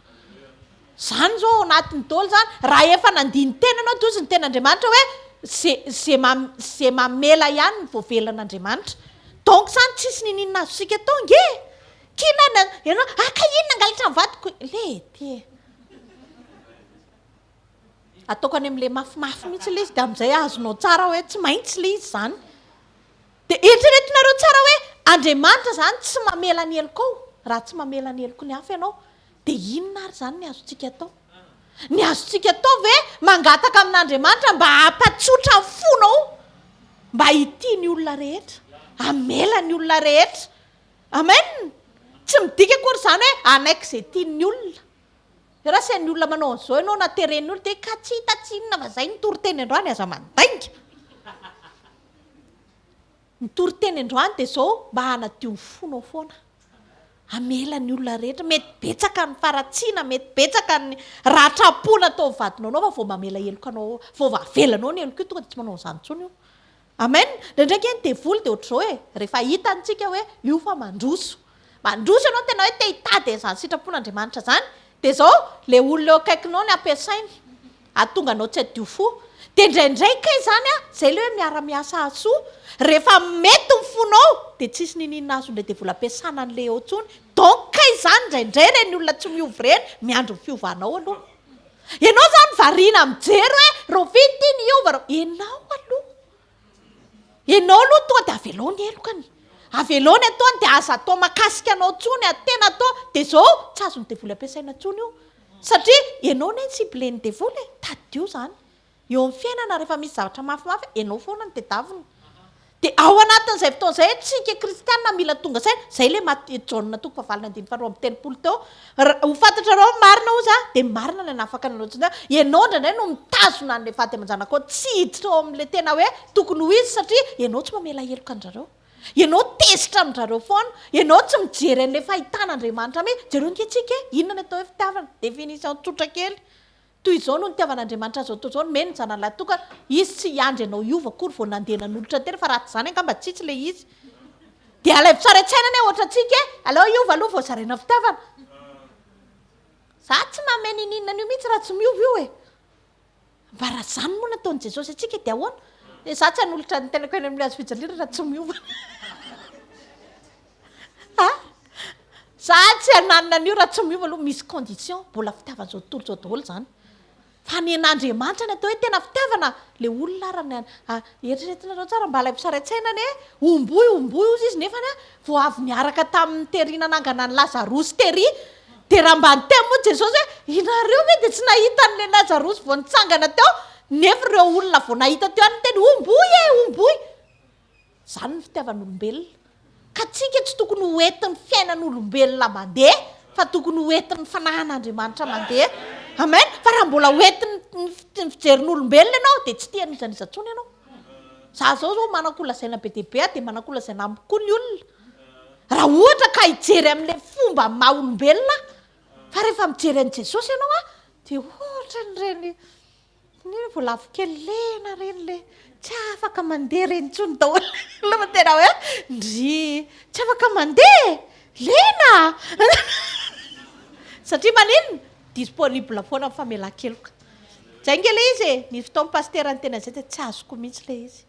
zany zao anatin'ny dolo zany raha efa nandiny tena anao dia ozy ny ten'Andriamanitra hoe zay mamela ihany ny voavelan'Andriamanitra donc zany tsisy nininona azo sika tao nge kinana ianao aka inona angalatra mivadiko le ty ataoko any amin'le mafimafy mihitsy le izy dia amin'izay azonao tsara hoe tsy maintsy le izy zany dia eritreretinareo tsara hoe Andriamanitra zany tsy mamela ny heloko ao raha tsy mamela ny heloko ny hafa ianao dia inona ary zany ny azontsika atao ny azontsika atao ve mangataka amin'Andriamanitra mba hampatsotra ny fonao mba hity ny olona rehetra, amela ny olona rehetra. Amen. Tsy midika akory izany hoe anaiky izay tian'ny olona. Raha se ny olona manao an'izao ianao na teren'ny olona dia ka tsy hitatsinona fa izay nitory-teny androany aza mandainga. Nitory-teny androany dia izao mba hanadio ny fonao foana. Amela ny olona rehetra, mety betsaka ny faratsiana, mety betsaka ny rahatrapona atao vadinao anao fa vao mamela heloka anao, vao avelanao ny heloka io tonga dia tsy manao an'izany intsony io. Amen. Ndraindraiky ny devoly dia ohatr'izao hoe rehefa hitantsika hoe io fa mandroso ianao tena hoe te hitady izany sitrapon'Andriamanitra izany dia izao ilay olona eo akaikinao ny ampiasainy ahatonga anao tsy hadio fo. Dia ndraindraika izany izay ilay hoe miara-miasa asoa rehefa mety ny fonao dia tsisy nininona azo ilay devoly ampiasana an'ilay eo intsony. Donc kay izany ndraindray ireny olona tsy miova ireny miandro ny fiovanao aloha. Ianao izany variana mijery hoe rovity ny iova ianao aloha. Ianao aloha tonga dia avelao ny helokany. Avelao ny ataony dia asa atao makasika anao tsony tena atao dia izao tsy azo ny devoly ampiasaina tsony io. Satria ianao ny sibleny devoly tadio izany. Eo amin'ny fiainana rehefa misy zavatra mafimafy ianao foana ny tedavina. Dia ao anatin'izay fotoana izay tsika kristianina mila tonga saina. Izay ilay Jaona toko fahavalina andiny faharoa amby telopolo teo. Ho fantatrareo marina oza dia marina ilay nafaka nanao tsika. Ianao indraindray no mitazona an'ilay faty aman-janako tsy hiditra ao amin'ilay tena hoe tokony ho izy satria ianao tsy mamela heloka an'zareo. Ianao tezitra amin'zareo foana. Ianao tsy mijery an'ilay fahitana Andriamanitra mihitsy. Jereo nge-tsika inona ny atao hoe fitiavana? Definition tsotra kely. Toy izao no nitiavan'Andriamanitra azo atao izao meny ny zanany lahy toka izy tsy hiandry anao iova akory vao nandeha nanolotra tena fa raha tsy izany angamba tsitsy ilay izy. Dia alay tsara tsainana ohatra antsika aleo iova aloha vao zaraina fitiavana. Za tsy mameno ininona an'io mihitsy raha tsy miova io e. Mba raha izany moa nataon'i Jesosy antsika dia ahoana? Dia za tsy hanolotra ny tenako eny amin'ny hazo fijaliana raha tsy miova. Za tsy hananina an'io raha tsy miova aloha misy condition mbola fitiavana izao tontolo izao daholo izany. Fa ny an'Andriamanitra ny atao hoe tena fitiavana ilay olona arany eritreretinareo tsara mba alay mpisaratsainany omboy ozy izy nefa vao avy niaraka tamin'ny terina nangana ny Lazarosy tery dia raha mba niteny moa Jesosy hoe inareo ve dia tsy nahita an'ilay Lazarosy vao nitsangana teo nefa ireo olona vao nahita teo any teny omboy. Izany ny fitiavan'olombelona. Ka tsika tsy tokony ho entin'ny fiainan'olombelona mandeha fa tokony ho entin'ny fanahin'Andriamanitra mandeha. Amen. Fa raha mbola hoentin'ny fijerin'olombelona ianao dia tsy tian'izaniza intsony ianao. Za zao manakolazaina be dia be dia manakolazaina amiko koa ny olona. Raha ohatra ka hijery amin'ilay fomba maha olombelona fa rehefa mijery an'i Jesosy ianao dia ohatra n'ireny voalavo kely lena ireny ilay tsy afaka mandeha ireny intsony daholo. Lava tena hoe ndry tsy afaka mandeha lena. Satria maninona? Disponible foana famelan-keloka. Izay nge ilay izy nisy fotoana pasteur ny tena izay dia tsy azoko mihitsy ilay izy.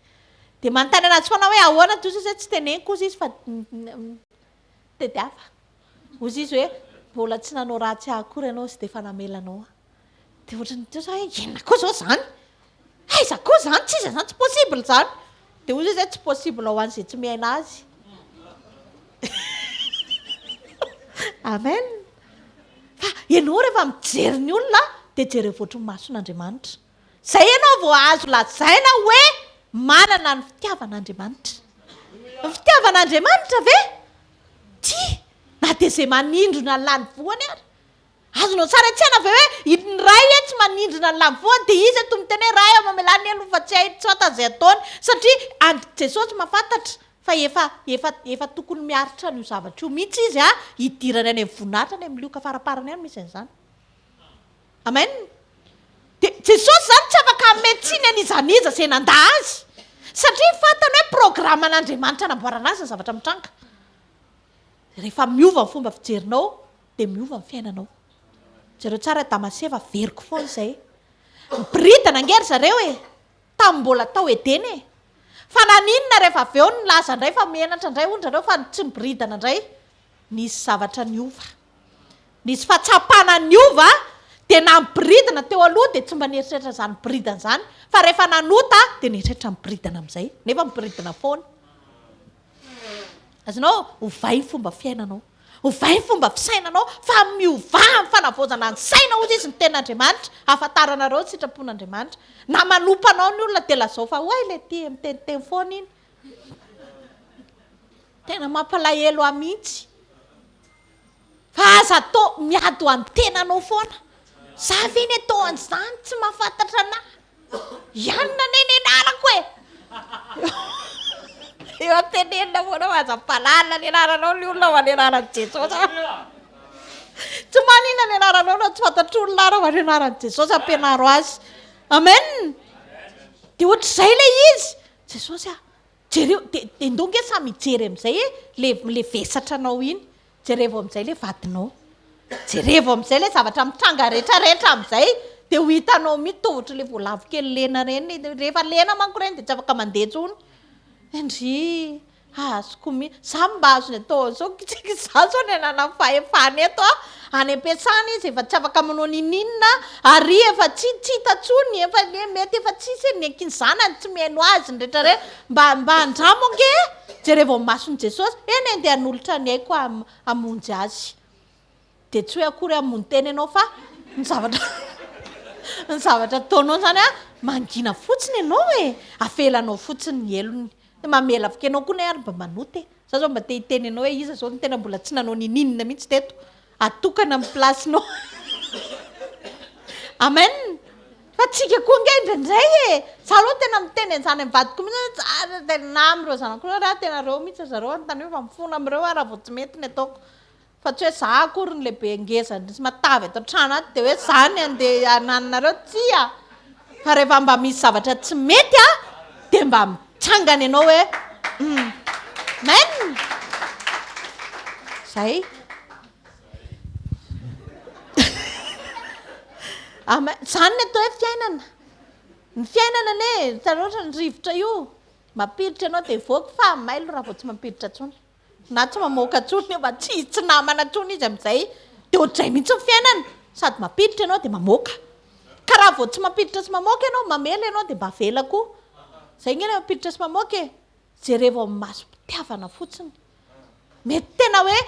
Dia manontany anazy foana hoe ahoana toy izay tsy teneniko ozy izy fa tediava. Ozy izy hoe mbola tsy nanao ratsy akory ianao sy dia efa namelanao. Dia ohatrany tosa hoe inona koa izao izany? Aiza koa izany? Tsisy izany tsy possible izany. Dia ozy izy tsy possible ho an'izay tsy miaina azy. Amen. Fa ianao rehefa mijery ny olona dia jereo voatry ny mason'Andriamanitra. Izay ianao vao azo lazaina hoe manana ny fitiavan'Andriamanitra. Ny fitiavan'Andriamanitra ve? Tia na dia izay manindrona ny lany voany ary. Azonao tsara tsy ve hoe ny ray tsy manindrona ny lany voany dia izy eto miteny hoe ray mamelany aloha fa tsy hay tsy fantany izay ataony satria Jesosy mahafantatra fa efa tokony miaritra n'io zavatra io mihitsy izy hidirana any amin'ny voninahitra any amin'ny lioka faraparany any misy an'izany. Amen. Dia Jesosy izany tsy afaka hametsiny an'izaniza izay nandà azy satria fantany hoe programan'Andriamanitra namboarana azy ny zavatra mitranga. Rehefa miova ny fomba fijerinao dia miova ny fiainanao. Jereo tsara Damaseva veriko foana izay. Miboridana angery zareo tamin'ny mbola tao Edena e. Fa naninona rehefa avy eo nilaza indray fa menatra indray hono zareo fa tsy miboridana indray. Nisy zavatra niova. Nisy fahatsapana niova dia na miboridana teo aloha dia tsy mba nieritreritra izany miboridana izany. Fa rehefa nanota dia nieritreritra miboridana amin'izay. Nefa miboridana foana. Azonao hovay ny fomba fiainanao. ovay ny fomba fisainanao fa miova amin'ny fanavozana ny saina ozy izy ny ten'Andriamanitra ahafantaranareo sitrapon'Andriamanitra na manompanao ny olona de lazao fa oay le ty miteniteny foana iny tena mampalahelo amihitsy fa aza atao miady ho an'ny tenanao foana za ve ny atao an'izany tsy mahafantatra anahy ianona neny anarako e eo antenenina foana aza mpalalina ny anaranao ny olona ho any anaran'i Jesosy tsy manina ny anaranao na tsy fantatr'olona ara ho any anaran'i Jesosy ampianaro azy amen de ohatr'izay le izy Jesosy jereo de ndonge samy hijery amin'izay le vesatranao iny jerevo amin'izay le vadinao jerevo amin'izay le zavatra mitranga rehetrarehetra amin'izay de ho hitanao mitovitra le voalavo kely lena reny rehefa lena manko reny de tsy afaka mandeha tsony endry azoko za mba azo ny atao zao za zao ny anana fahefana eto any am-piasana izy efa tsy afaka manao nininina ary efa tsy hita tsony efa le mety efa tsisy ny ankiny zanany tsy mihaino azy ny rehetrarehetra mba andramonge jereo vao mason'i Jesosy eny andeha hanolotra ny aiko hamonjy azy de tsy hoe akory hamonjy teny ianao fa ny zavatra ataonao zany mangina fotsiny ianao avelanao fotsiny ny elony mamela avy kenao koa na ary mba manoty za zao mba te hiteny ianao hoe iza zao ny tena mbola tsy nanao nininina mihitsy teto atokana amin'ny plasinao amen fa tsika koa nge indraindray za aloha tena miteny an'izany mivadiko mihitsy tena namreo zanako raha tena reo mihitsy zareo antany hoe fa mifona am'ireo raha vao tsy mety ny ataoko fa tsy hoe za akory ny lehibe ngezany sy matavy ato trano aty de hoe zany andeha ananinareo tsia fa rehefa mba misy zavatra tsy mety de mba mitsangana ianao hoe men zay zany ny atao hoe fiainana ny fiainana ane taloatra ny rivotra io mampiditra ianao de voky fa mailo raha vao tsy mampiditra tsony na tsy mamoaka tsony mba tsy namana tsony izy amin'izay de ohatr'izay mihitsy ny fiainana sady mampiditra ianao de mamoaka ka raha vao tsy mampiditra sy mamoaka ianao mamela ianao de mba avela koa zay ngeny mampiditra sy mamoaka jereo vao maso mpitiavana fotsiny mety tena hoe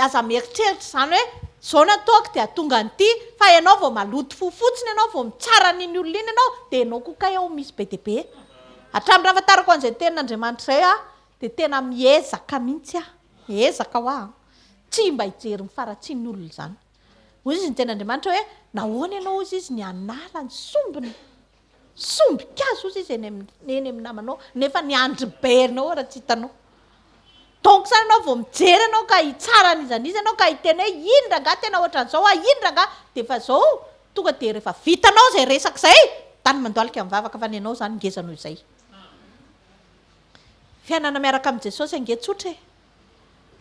aza mieritreritra zany hoe zao nataoko de atonga an'ity fa ianao vao maloto fotsiny ianao vao mitsara n'iny olona iny ianao de ianao koa ka eo misy be deaibe hatramin'ny raha fatarako an'izay tenin'Andriamanitra izay de tena miezaka mihitsy miezaka ho tsy mba hijery ny faratsian'ny olona zany hoy izy ny tenin'Andriamanitra hoe nahoana ianao ozy izy ny anala ny sombiny sombikazo ozy izy eny amin'ny namanao nefa ny andry berinao raha tsy hitanao donc zany ianao vao mijery ianao ka hitsara n'izanizy ianao ka hiteny hoe indra nga tena ohatran'izao indra nga de fa zao tonga de rehefa vitanao zay resaka zay tany mandoalika mivavaka fa ny ianao zany ngezanao izay fiainana miaraka amin'i Jesosy ange tsotra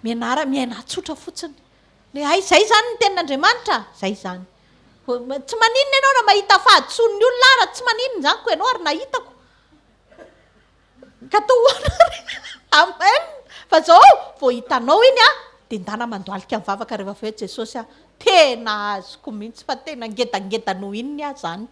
miaina tsotra fotsiny ay zay zany ny tenin'Andriamanitra zay zany tsy maninona ianao na mahita fahatson'ny olona ara tsy maninona zany ko ianao ary nahitako ka tohoana amen fa zao vao hitanao iny de ndana mandoalika mivavaka rehefa fa hoe Jesosy tena azoko mihitsy fa tena ngedangedano inony zany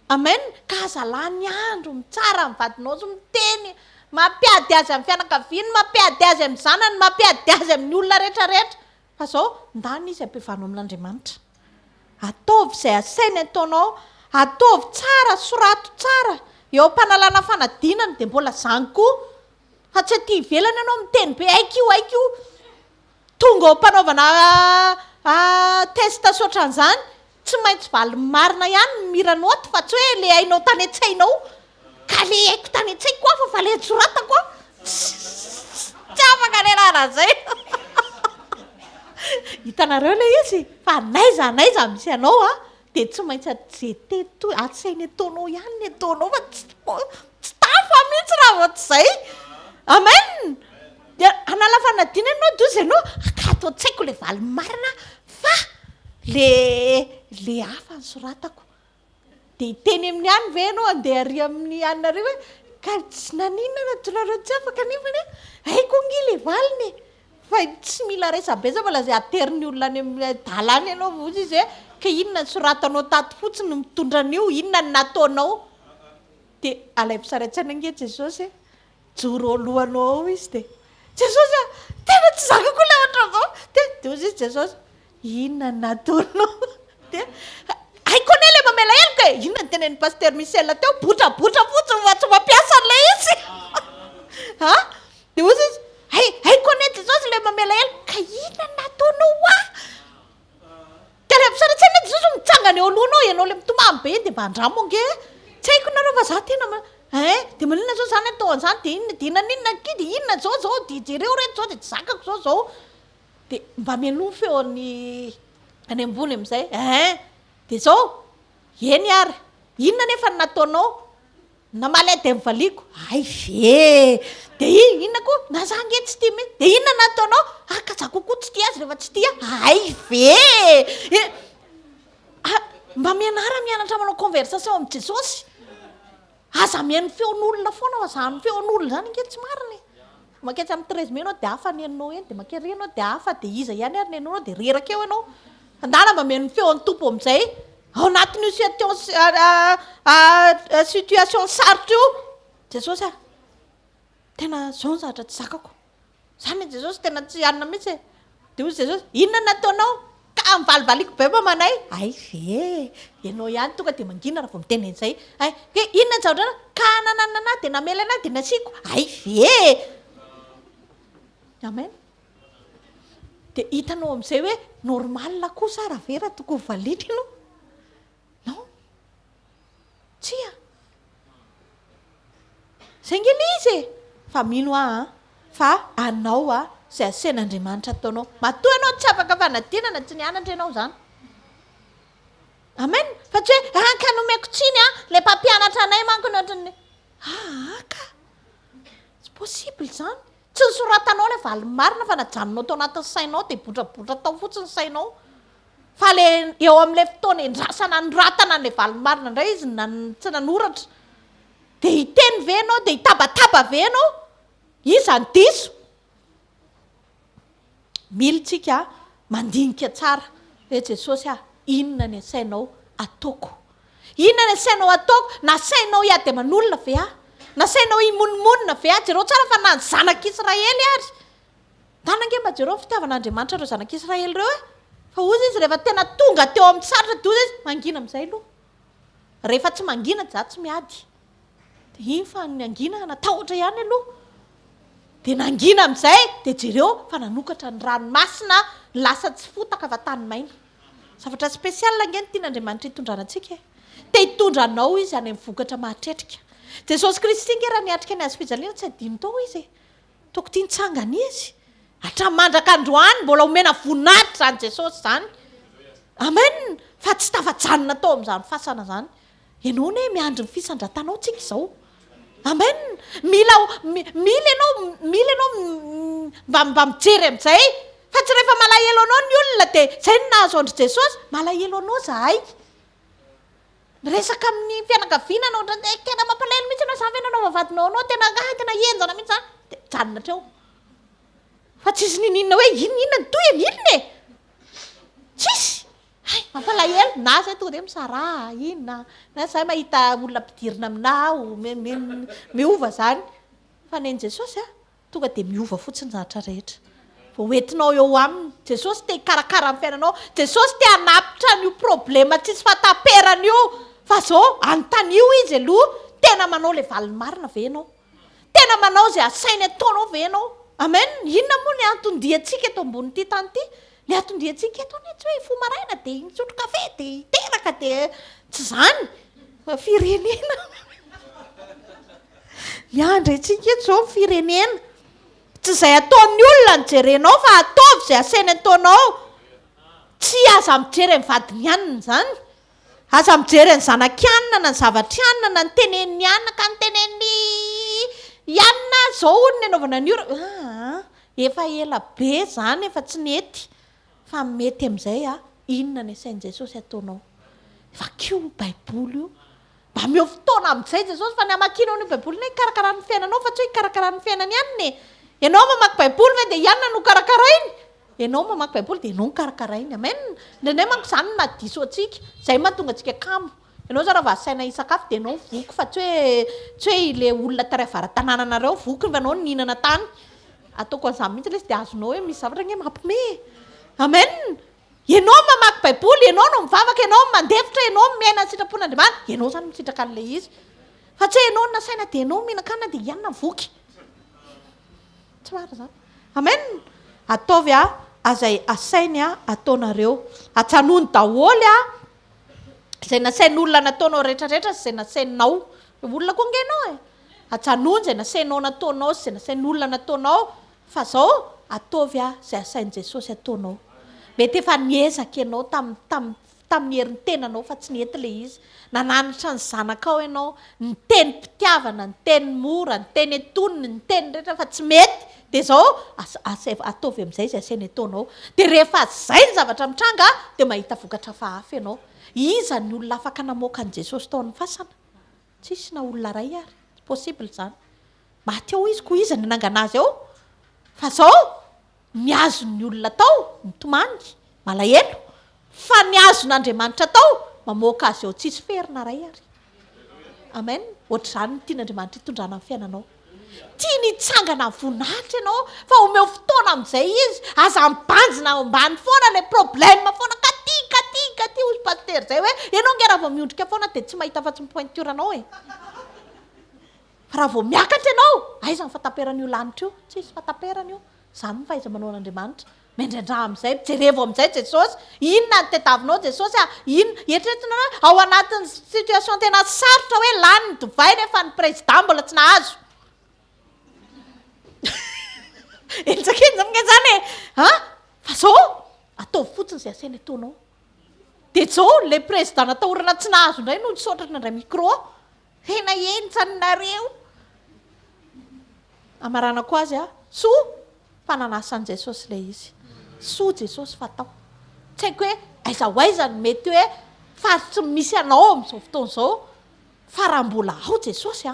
amen ka azalany andro mitsara mivadinao so miteny mampiady azy amin'ny fianakaviany mampiady azy amin'ny zanany mampiady azy amin'ny olona rehetrarehetra fa zao ndana izy ampivanao amin'Andriamanitra ataovy izay asainy ataonao ataovy tsara sorato tsara eo am-panalana fanadinana de mbola zany koa fa tsy aty ivelana ianao miteny be aiko tonga ao mpanaovana testa soatran'izany tsy maintsy valy marina ihany miranoty fa tsy hoe le ainao tany an-tsainao ka le haiko tany an-tsaiko koa fa le soratako tsy afaka le rara zay hitanareo le izy fa naiza misy anao de tsy maintsy atsainy ataonao ihany ny ataonao fa tsy tafa mihitsy raha vao tsy zay amen de anala fanadina ianao dozy ianao ka atao tsaiko le valy marina fa le hafa ny soratako de hiteny amin'ny any ve ianao andeha ary amin'ny anareo hoe ka tsy naninona natonareo tsy afaka nefany aiko ngy le valiny fa tsy mila resabeza mbola zay aterin'ny olona any amin'ny dalany ianao vozy izy hoe ka inona ny soratanao tato fotsiny no mitondra an'io inona ny nataonao de alay mpisaraitsana nge Jesosy joro alohanao ao izy de Jesosy tena tsy zakako ilay ohatra zao de ozy izy Jesosy inona nataonao de haiko ane le mamela helika e inona ny tenen'ny paster Michel teo botrabotra fotsiny fa tsy mampiasa an'ilay izy ha de ozy izy haiko ane Jesosy le mamela helika ka inona nataonao de le ampisanatsaina Jesosy mitsangana eo alohanao ianao le mitomamy be de mba andramonge tsy haiko nareo fa za tena de maninona zao zany atao an'izany de inona de naninona kidy inona zao de jereo reto zao de tsy zakako zao de mba mialoha feony any ambony am'izay de zao eny ary inona nefa ny nataonao namalady mivaliako ay ve de inona koa na za nge tsy tia mihitsy de inona nataonao ka za kokoa tsy tia azy rehefa tsy tia ay ve mba mianatra manao conversation am' Jesosy aza mihaino feon'olona foana fa zany feon'olona zany nge tsy mariny maketsy amin'ny 13 mai anao de hafa ny ainao eny de makery anao de hafa de iza ihany ary ny ainao de reraka eo ianao andana mba mihaino feon'ny tompo am'izay ao anatin'io situation sarotra io Jesosy tena zao ny zavatra tsy zakako zany Jesosy tena tsy anina mihitsy de ozy Jesosy inona nataonao ka mivalivaliko be mamanay ay ve ianao ihany tonga de mangina raha vao miteny an'izay ke inona ny zavatra ka nananana de namela anahy de nasiako ay ve amen de hitanao am'izay hoe normal kosa raha ve raha tokony valitra ianao non tsia zay nge le izy fa mino fa anao zay asen'Andriamanitra ataonao matoa ianao tsy afaka fanadinana tsy nianatra ianao zany amen fa tsy hoe ka nomeko tsiny le mpampianatra anay manko ny ohatrany ka tsy possible zany tsy nisoratanao le valimarina fa najanonao tao anatin'ny sainao de botrabotra tao fotsiny sainao fa le eo am'le fotoana endrasana nyratana n'le valimarina indray izy tsy nanoratra de hiteny ve anao de hitabataba ve anao iza ny diso militsika mandinika tsara hoe Jesosy inona ny asainao ataoko inona ny asainao ataoko nasainao iady de manolona ve nasainao imonmonina ve jereo tsara fa na ny zanak'Israely ary tanange mba jereo fitiavan'Andriamanitra reo zanak'Israely reo fa ozy izy rehefa tena tonga teo amin'ny saratra de ozy izy mangina am'izay aloha rehefa tsy mangina za tsy miady de iny fa ny angina natahotra ihany aloha de nangina am'izay de jereo fa nanokatra ny ranomasina lasa tsy fotaka fa tany maina zavatra spesial nge ny tian'Andriamanitra hitondrana antsika te hitondranao izy any amin'ny vokatra mahatretrika Jesosy Kristy nge raha niatrika ny azy fijaliana tsy adino tao izy toko tia nitsangana izy hatramin'ny mandraka androany mbola omena voninahitra zany Jesosy zany amen fa tsy tafajanona tao amin'izany fasana zany ianao ne miandry ny fisandratanao tsika izao amen mila ianao mba mijery amin'izay fa tsy rehefa malahelo anao ny olona de zay ny nahazo andry Jesosy malahelo anao zahay resaka amin'ny fianakaviana anao tena mampalahelo mihitsy anao zany ve nanao vavadinao anao tena enjana mihitsy zany de janona treo fa tsisy nininona hoe inona ny toyany inona tsisy mampalahelo na zay tonga de misara inona na zay mahita olona mpidirina aminao miova zany fa neny Jesosy tonga de miova fotsiny zavatra rehetra vao entinao eo aminy Jesosy te hikarakara amin'ny fiainanao Jesosy te hanapitra n'io problema tsisy fataperana io fa zao anontanio izy aloha tena manao le valimarina ve anao tena manao zay asainy ataonao ve anao amen inona moa ny antondiantsika eto ambon'ity tany ity ny antondiantsika eto ny tsy hoe fo maraina de misotro kafe de hiteraka de tsy zany fa firenena miandry antsika eto zao firenena tsy zay ataon'ny olona ny jerenao fa ataovy zay asainy ataonao tsy aza mijery ny vadiny anina zany aza mijery ny zanak'anina na ny zavatry-anina na ny tenen'ny anina ka ny tenen'ny ianina zao ny anaovana ny ora efa ela be zany efa tsy nety fa mety am'izay inona ny asain'i Jesosy ataonao vakio baiboly io mba meo fotoana am'izay Jesosy fa ny amakinao ny baiboly ny hikarakarany fiainanao fa tsy hoe hikarakarany fiainany aniny ianao mamaky baiboly ve de ianina no karakarainy ianao mamaky baiboly de ianao no karakarainy amen ndraindray manko zany no mahadiso atsika zay mahatonga atsika kamo ianao za raha va asaina hisakafo de ianao voky fa tsy hoe le olona taray avara-tanànanareo voky fa ianao nihinana tany ataoko an'izany mihitsy le sy dia azonao hoe misy zavatra ny mampime. Amen. Ianao mamaky baiboly, ianao no mivavaka, ianao mandefitra, ianao miaina ny sitrapon'Andriamanitra, ianao zany misitraka an'ilay izy. Fa tsy ianao no nasaina dia ianao mihinan-kanina dia ianona voky. Tsy marina zany. Amen. Ataovy azay asainy ataonareo. Atsanony daholo izay nasain'olona nataonao rehetrarehetra sy izay nasaininao. Olona koa ngenao atsanony izay nasainao nataonao sy izay nasain'olona nataonao. Fa zao ataovy izay asain'i Jesosy ataonao. Mety efa niezaka ianao tamin'ny herin'ny tenanao fa tsy nety ilay izy. Nananitra ny zanakao ianao, ny teny mpitiavana, ny teny mora, ny teny antonony, ny teny rehetra fa tsy mety. Dia zao ataovy amin'izay izay asainy ataonao. Dia rehefa zay ny zavatra mitranga dia mahita vokatra hafa ianao. Iza ny olona afaka namoaka an'i Jesosy tao amin'ny fasana? Tsisy na olona ray ary. Tsy possible zany. Maty ao izy koa iza ny nangana azy ao. Fa zao niazo ny olona tao mitomany malahelo. Fa niazon'Andriamanitra tao mamoaka azy ao tsisy ferina ray ary. Amen. Ohatr'izany ny tian'Andriamanitra hitondrana amin'ny fiainanao. Tia nitsangana voninahitra ianao fa omeo fotoana amin'izay izy. Aza mibanjina ambany foana ilay problème foana katy hozy paster zay hoe ianao nge raha vao miondrika foana dia tsy mahita fa tsy mipointuranao Fa raha vao miakatra ianao, aiza ny fataperan'io lanitra io? Tsisy fataperana io. Zany ny fahaiza-manao an'Andriamanitra. Mendrandra amin'izay, jerevo amin'izay Jesosy. Inona ny tadiavinao Jesosy? Inona eritreretina ao anatin'ny situation tena sarotra hoe lany ny divay nefa ny président mbola tsy nahazo. Etsakeny zany fa zao ataovy fotsiny izay asainy ataonao. Dia zao le président natahorana tsy nahazo indray no nisaotrana indray micro. Tena entsaninareo. Amarana koa azy soa fananasan'i Jesosy ilay izy. Soa Jesosy fatao. Tsy haiko hoe aiza ho aiza ny mety hoe faritra misy anao amin'izao fotoana izao. Fa raha mbola ao Jesosy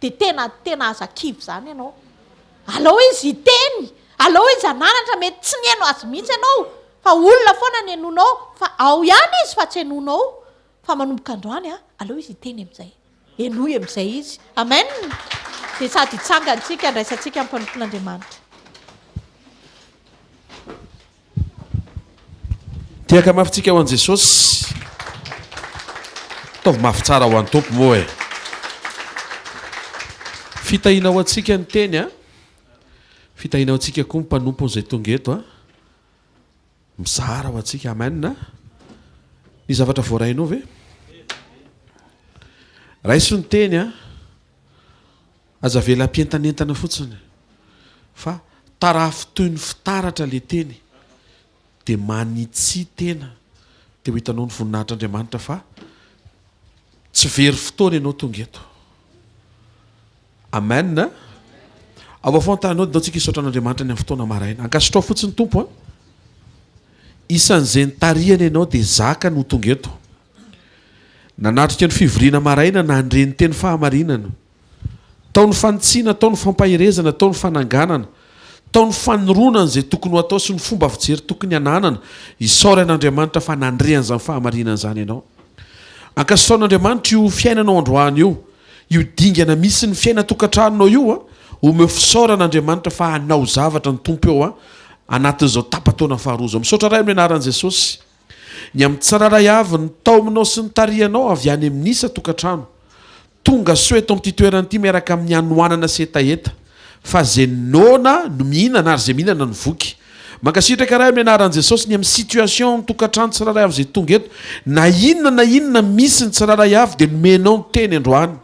dia tena aza kivy zany ianao. Alao izy hiteny, alao izy ananatra mety tsy nihaino azy mihitsy ianao. Fa olona foana ny hainonao, fa ao ihany izy fa tsy hainonao. Fa manomboka androany alao izy hiteny amin'izay. Enoy amin'izay izy. Amen. Dia sady hitsangantsika ndraisantsika amin'ny mpanompon'Andriamanitra. Tiaka mafitsika ho an'i Jesosy. Ataovy mafy tsara ho an'ny tompo moa Fitahina ho antsika ny teny fitahina ho antsika koa ny mpanompo izay tonga eto mizara ho antsika. Amen. Ny zavatra voarainao ve? Raiso ny teny aza vela ampientanentana fotsiny fa tarafy toy ny fitaratra le teny dia manitsy tena dia ho hitanao ny voninahitr'Andriamanitra fa tsy very fotoana ianao tonga eto. Amen. Ao afontanao dia antsika hisaotran'Andriamanitra ny amin'ny fotoana maraina. Ankasotrao fotsiny tompo isan'izay nitarihana ianao dia zaka no tonga eto. Nanatrika ny fivoriana maraina nandre ny teny fahamarinana. Tao ny fanitsiana, tao ny fampahirezana, tao ny fananganana, tao ny fanironana izay tokony ho atao sy ny fomba fijery tokony hananana. Isaory an'Andriamanitra fa nandrean'izany fahamarinana izany ianao. Ankasotraon'Andriamanitra io fiainanao androany io dingana misy ny fiaina tokantranonao io omeo fisaoran'Andriamanitra fa hanao zavatra ny tompo eo anatin'izao tapataona faharoa. Misaotra ray amin'ny anaran'i Jesosy. Ny amin'ny tsiraray avy ny taominao sy ny tarihanao avy any amin'ny nisa tokantrano. Tonga soa eto amin'ity toerana ity miaraka amin'ny anoanana sy etaeta. Fa zay nona no mihinana ary zay mihinana ny voky. Mankasitraka ray amin'ny anaran'i Jesosy ny amin'ny situation ny tokantrano tsiraray avy zay tonga eto. Na inona misy ny tsiraray avy dia nomenao ny teny androany.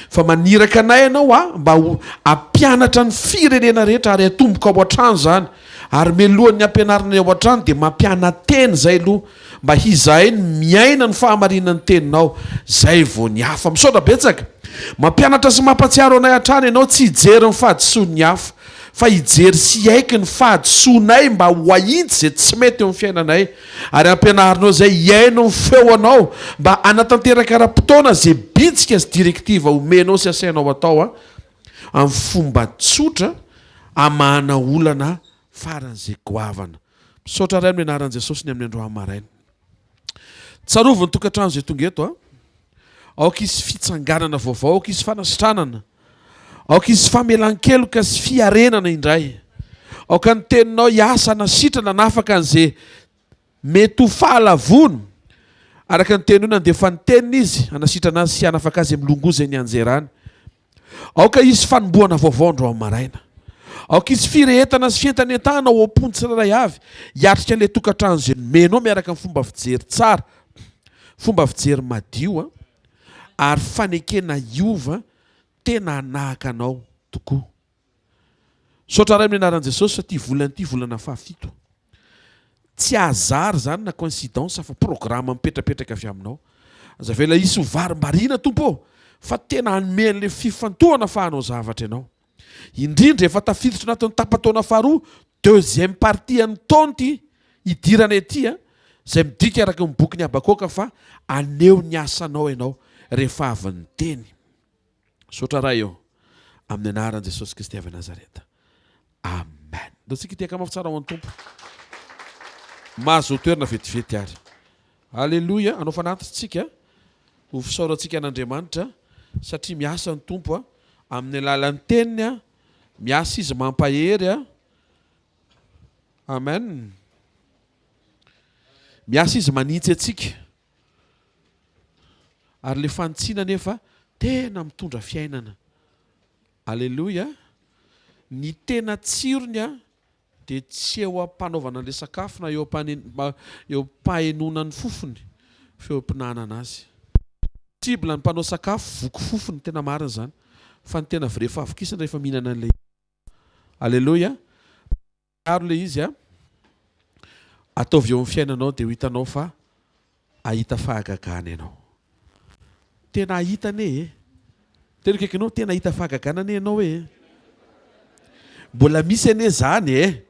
Fa maniraka anay ianao mba ampianatra ny firenena rehetra ary atomboka ao an-trano zany. Ary melohan'ny ampianarana ao an-trano dia mampiana teny zay aloha mba hizahay ny miaina ny fahamarinan'ny teninao. Zay vao ny hafa. Misaotra betsaka. Mampianatra sy mampatsiaro anay an-trano ianao tsy hijery ny fahadisoan'ny hafa fa hijery sy haiky ny fahadisoanay mba ho ahitsy zay tsy mety eo amin'ny fiainanay. Ary ampianarinao zay hiaino ny feonao mba anatanteraka ra-potoana zay bitsika sy direktiva omenao sy asainao atao amin'ny fomba tsotra amahana olana faran'izay goavana. Misaotra ray amin'ny anaran'i Jesosy ny amin'ny androany maraina. Tsarovy ny tokantrano zay tonga eto aoka izy fitsanganana vaovao, aoka izy fanasitranana, aoka izy famelan-keloka sy fiarenana indray. aoka ny teninao hiasa na sitrana na afaka an'izay mety ho fahalavony araka ny teny io nandefa ny tenina izy anasitrana azy sy anafaka azy milongoza ny anjerany. Aoka izy fanomboana vaovao andro amin'ny maraina. Aoka izy firehetana sy fientanentahana ao am-pony tsirairay avy hiatrika an'ilay tokantrano izay nomenao miaraka amin'ny fomba fijery tsara, fomba fijery madio ary fanekena iova tena hanahaka anao tokoa. Saotra ray amin'ny anaran'i Jesosy ity volana ity volana fahafito. Tsy azary zany na coïncidence fa programa mipetrapetraka avy aminao. Aza vela isy ho varim-barina tompo fa tena hanome an'ilay fifantohana fahanao zavatra ianao. Indrindra efa tafiditra anatin'ny tapataona faharoa deuxième partie an'ny taona ity idirana ety izay midika araka ny boky ny Habakoka fa aneo ny asanao ianao rehefa avy ny teny. Saotra ray eo amin'ny anaran'i Jesosy Kristy avy Nazareta. Amen. Ndao tsika tia kamafy tsara ho an'ny tompo. Mahazo toerana vetivety ary. Alleluia. Anao fanatitsika ho fisaorantsika an'Andriamanitra satria miasa ny tompo amin'ny alalan'ny teniny miasa izy mampahery amen. Miasa izy manitsy atsika ary le fantsiana nefa tena mitondra fiainana. Alleluia. Ny tena tsirony dia tsy eo ampanaovana an'ilay sakafo na eo ampahenonany fofony fa eo ampinanana azy. Possible ny mpanao sakafo voky fofony tena marina zany fa ny tena rehefa avokisana rehefa mihinana an'ilay. Alleluia. Aro le izy ataovy eo amin'ny fiainanao dia ho hitanao fa ahita fahagagana ianao. Tena ahita ane tena kaikinao tena ahita fahagagana ane ianao mbola misy ane zany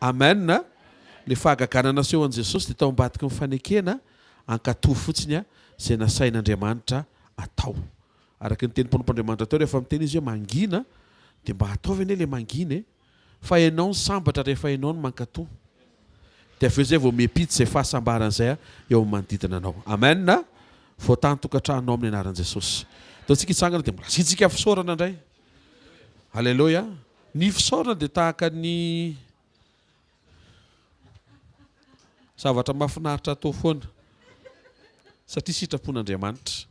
amen. Le fahagagana naseho an'i Jesosy dia tao ambadiky ny fanekena ankatoy fotsiny izay nasain'Andriamanitra atao. Araka ny tenim-pon'Andriamanitra tao rehefa miteny izy hoe mangina dia mba ataovy ane le mangina fa ianao ny sambatra rehefa ianao no mankatoy. Dia avy eo zay vao miampita izay fahasambarana izay eo amin'ny manodidina anao. Amen. Vao tany tokantranonao amin'ny anaran'i Jesosy. Ataontsika hitsangana dia mbola asiantsika fisaorana indray. Alleluia. Ny fisaorana dia tahaka ny zavatra mahafinaritra atao foana satria sitrapon'Andriamanitra.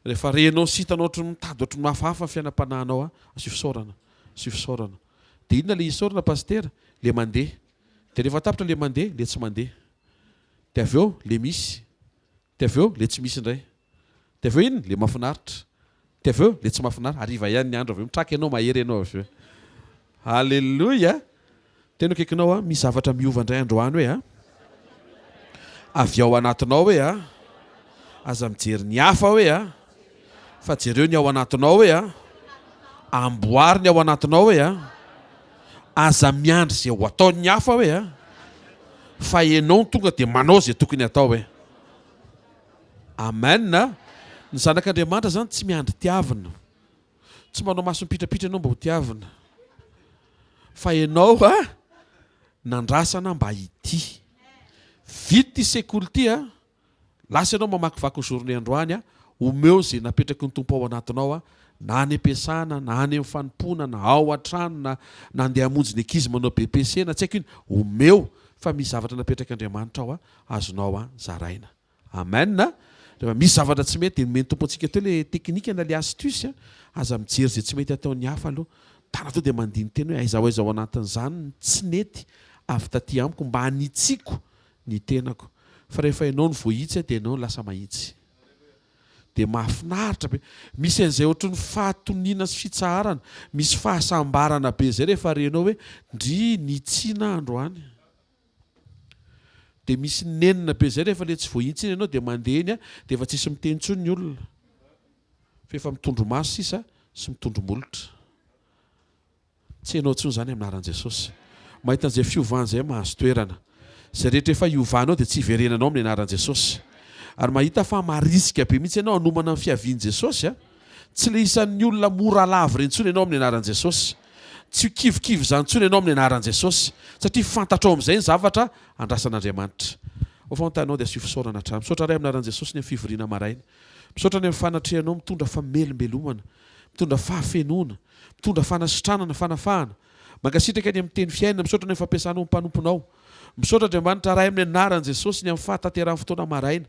Rehefa renao sitanao ohatry mitady ohatry mahafahafa fiainam-panahinao asio fisaorana, asio fisaorana. Dia inona le isaorana pastera? Le mandeha. Dia rehefa tapitra le mandeha, le tsy mandeha. Dia avy eo le misy. Dia avy eo le tsy misy indray. Dia avy eo inona? Le mahafinaritra. Dia avy eo le tsy mahafinaritra. Hariva ihany ny andro avy eo mitraka ianao mahery ianao avy eo. Halleluia. Tena kaikinao misy zavatra miova indray androany hoe avy ao anatinao hoe aza mijery ny hafa hoe fa jereo ny ao anatinao hoe amboary ny ao anatinao hoe aza miandry izay ho ataon'ny hafa hoe fa ianao tonga dia manao izay tokony atao hoe. Amen. Ny zanak'Andriamanitra zany tsy miandry tiavina, tsy manao maso mipitrapitra ianao mba ho tiavina, fa ianao nandrasana mba ity. Vity ty sekoly ty lasa ianao mamakivaky ny journée androany omeo izay napetraky ny tompo ao anatinao na any am-piasana na any amin'ny fanompona na ao an-trano na andeha hamonjy ny ankizy manao BPC na tsy haiko iny omeo fa misy zavatra napetraky Andriamanitra ao azonao zaraina. Amen. Rehefa misy zavatra tsy mety dia nomeny tompo antsika teo le teknika na le astuce aza mijery izay tsy mety ataon'ny hafa aloha tana to dia mandiny teny hoe aiza ho aiza ao anatin'izany tsy nety avy taty amiko mba hanitsiko ny tenako. Fa rehefa ianao ny voahitsy dia ianao lasa mahitsy. Dia mahafinaritra be. Misy an'izay ohatry ny fahatoniana sy fitsaharana, misy fahasambarana be zay rehefa renao hoe ndry nitsiana androany. Dia misy nenina be zay rehefa le tsy voahitsy iny ianao dia mandeha iny dia efa tsisy miteny intsony ny olona. Fa efa mitondro maso sisa sy mitondro molotra. Tsy ianao intsony zany amin'ny anaran'i Jesosy. Mahita an'izay fiovana izay mahazo toerana. Izay rehetra efa hiovanao dia tsy hiverenanao amin'ny anaran'i Jesosy. Ary mahita fa marisika be mihitsy ianao hanomana amin'ny fiavian'i Jesosy tsy le isan'ny olona mora lavy rentsony ianao amin'ny anaran'i Jesosy. Tsy kivikivy zany intsony ianao amin'ny anaran'i Jesosy satria fantatrao amin'izay ny zavatra andrasan'Andriamanitra. Ho fantanao dia asio fisaorana hatrany. Misaotra ray amin'ny anaran'i Jesosy ny amin'ny fivoriana maraina. Misaotra ny amin'ny fanatrehanao mitondra famelombelomana, mitondra fahafenona, mitondra fanasitranana, fanafahana. mankasitraka any amin'ny teny fiainana misaotra ny fampiasanao mpanomponao misaotra Andriamanitra ray amin'ny anaran'i Jesosy ny amin'ny fahatanterahany fotoana maraina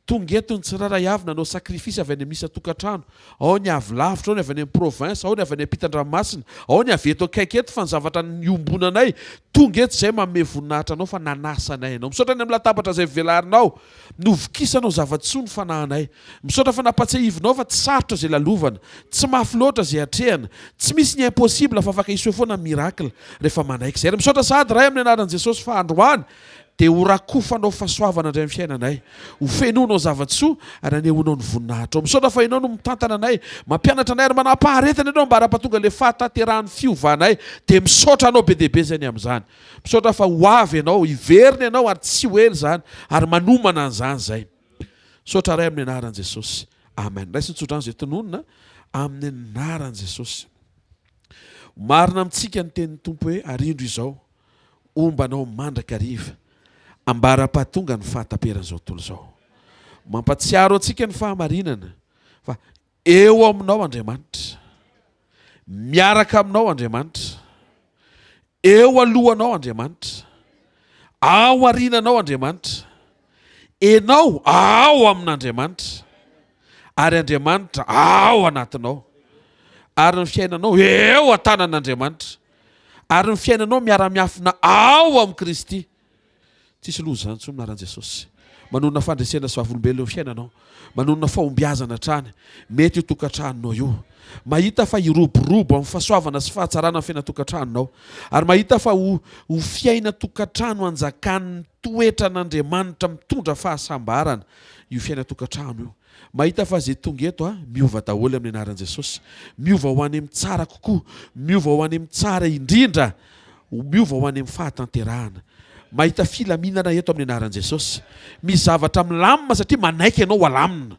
tonga eto ny tsiraray avy nanao sakrifisy avy any misy tokantrano ao ny avy lavitra ao ny avy any amin'ny province ao ny avy any ampitan-dranomasina ao ny avy eto akaiky eto fa ny zavatra niombonanay tonga eto izay manome voninahitra anao fa nanasanay ianao misaotra any amin'ny latabatra izay velarinao novokisanao zava-tsoa ny fanahinay misaotra fa napatsihivinao fa tsy sarotra izay lalovana tsy mafy loatra izay hatrehana tsy misy ny impossible fa afaka iseho foana miracle rehefa manaiky izay misaotra sady ray amin'ny anaran'i Jesosy fa androany dia ho rakofanao fahasoavana indray amin'ny fiainanay ho fenoanao zava-tsoa ary anehoanao ny voninahitra misaotra fa ianao no mitantana anay mampianatra anay ary manapaharetana ianao mba ara-pahatonga le fahatanterahany fiovanay dia misaotra anao be dehibe zany amin'izany misaotra fa ho avy ianao hiverina ianao ary tsy ho ely zany ary manomana an'izany zay misaotra ray amin'ny anaran'i Jesosy amen raisy nitsodrano izay tononona amin'ny anaran'i Jesosy marina amintsika ny tenin'ny tompo hoe arindro izao ombanao mandraka ariva ambara-pahatonga ny fahatamperan'izao tontolo izao mampatsiaro antsika ny fahamarinana fa eo aminao Andriamanitra miaraka aminao Andriamanitra eo alohanao Andriamanitra ao arinanao Andriamanitra enao ao amin'Andriamanitra ary Andriamanitra ao anatinao ary ny fiainanao eo an-tanan'Andriamanitra ary ny fiainanao miara-miafina ao amin'ny Kristy tsisy loza zany tso minaran'i Jesosy manonona fandresena sy vavolombelona eo fiainanao manonona fahombiazana hatrany mety io tokantranonao io mahita fa hiroborobo amin'ny fahasoavana sy fahatsarana amin'ny fiaina tokantranonao ary mahita fa ho fiaina tokantrano anjakan'ny toetra n'Andriamanitra mitondra fahasambarana io fiaina tokantrano io mahita fa zay tonga eto miova daholo amin'ny anaran'i Jesosy miova ho any amin'ny tsara kokoa miova ho any amin'ny tsara indrindra miova ho any amin'ny fahatanterahana mahita filaminana eto amin'ny anaran'i Jesosy misy zavatra milamina satria manaiky ianao halamina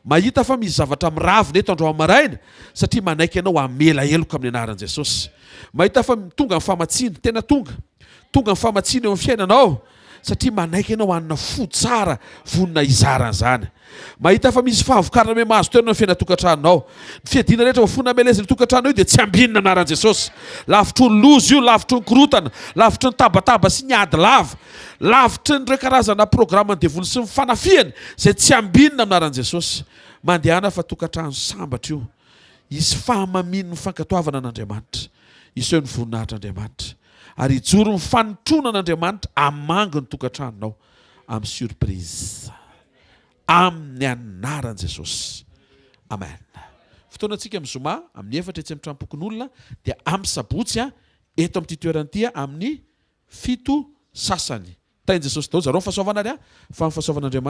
mahita fa misy zavatra miravina eto andro amaraina satria manaiky ianao hamela heloka amin'ny anaran'i Jesosy mahita fa tonga ny famatsina tena tonga ny famatsina eo amin'ny fiainanao satria manaiky ianao hanina fo tsara vonina izaran'izany mahita fa misy fahavokarana me mahazo toerana ny fiaina tokantranonao ny fiadina rehetra vafona ameleziny tokantrano io dia tsy ambinina anaran'i Jesosy lavitry ny loza io lavitry ny korotana lavitry ny tabataba sy ny ady lava lavitry ny ireo karazana programme ny devoly sy ny fanafiany izay tsy ambinina anaran'i Jesosy mandehana fa tokantrano sambatra io isy fahamaminy ny fankatoavana an'Andriamanitra iseho ny voninahitr'Andriamanitra ary hijoro ny fanotrona an'Andriamanitra hamango ny tokantranonao amin'ny surprise amin'ny anaran'i Jesosy amen fotoana antsika mizoma amin'ny efatra etsy amin'ny trampokon'olona dia amin'ny sabotsy eto amin'ity toerany amin'ny 7 sasany tain'i Jesosy daholo zareo ny fahasoavana ary fa ny fahasoavan'Andriamanitra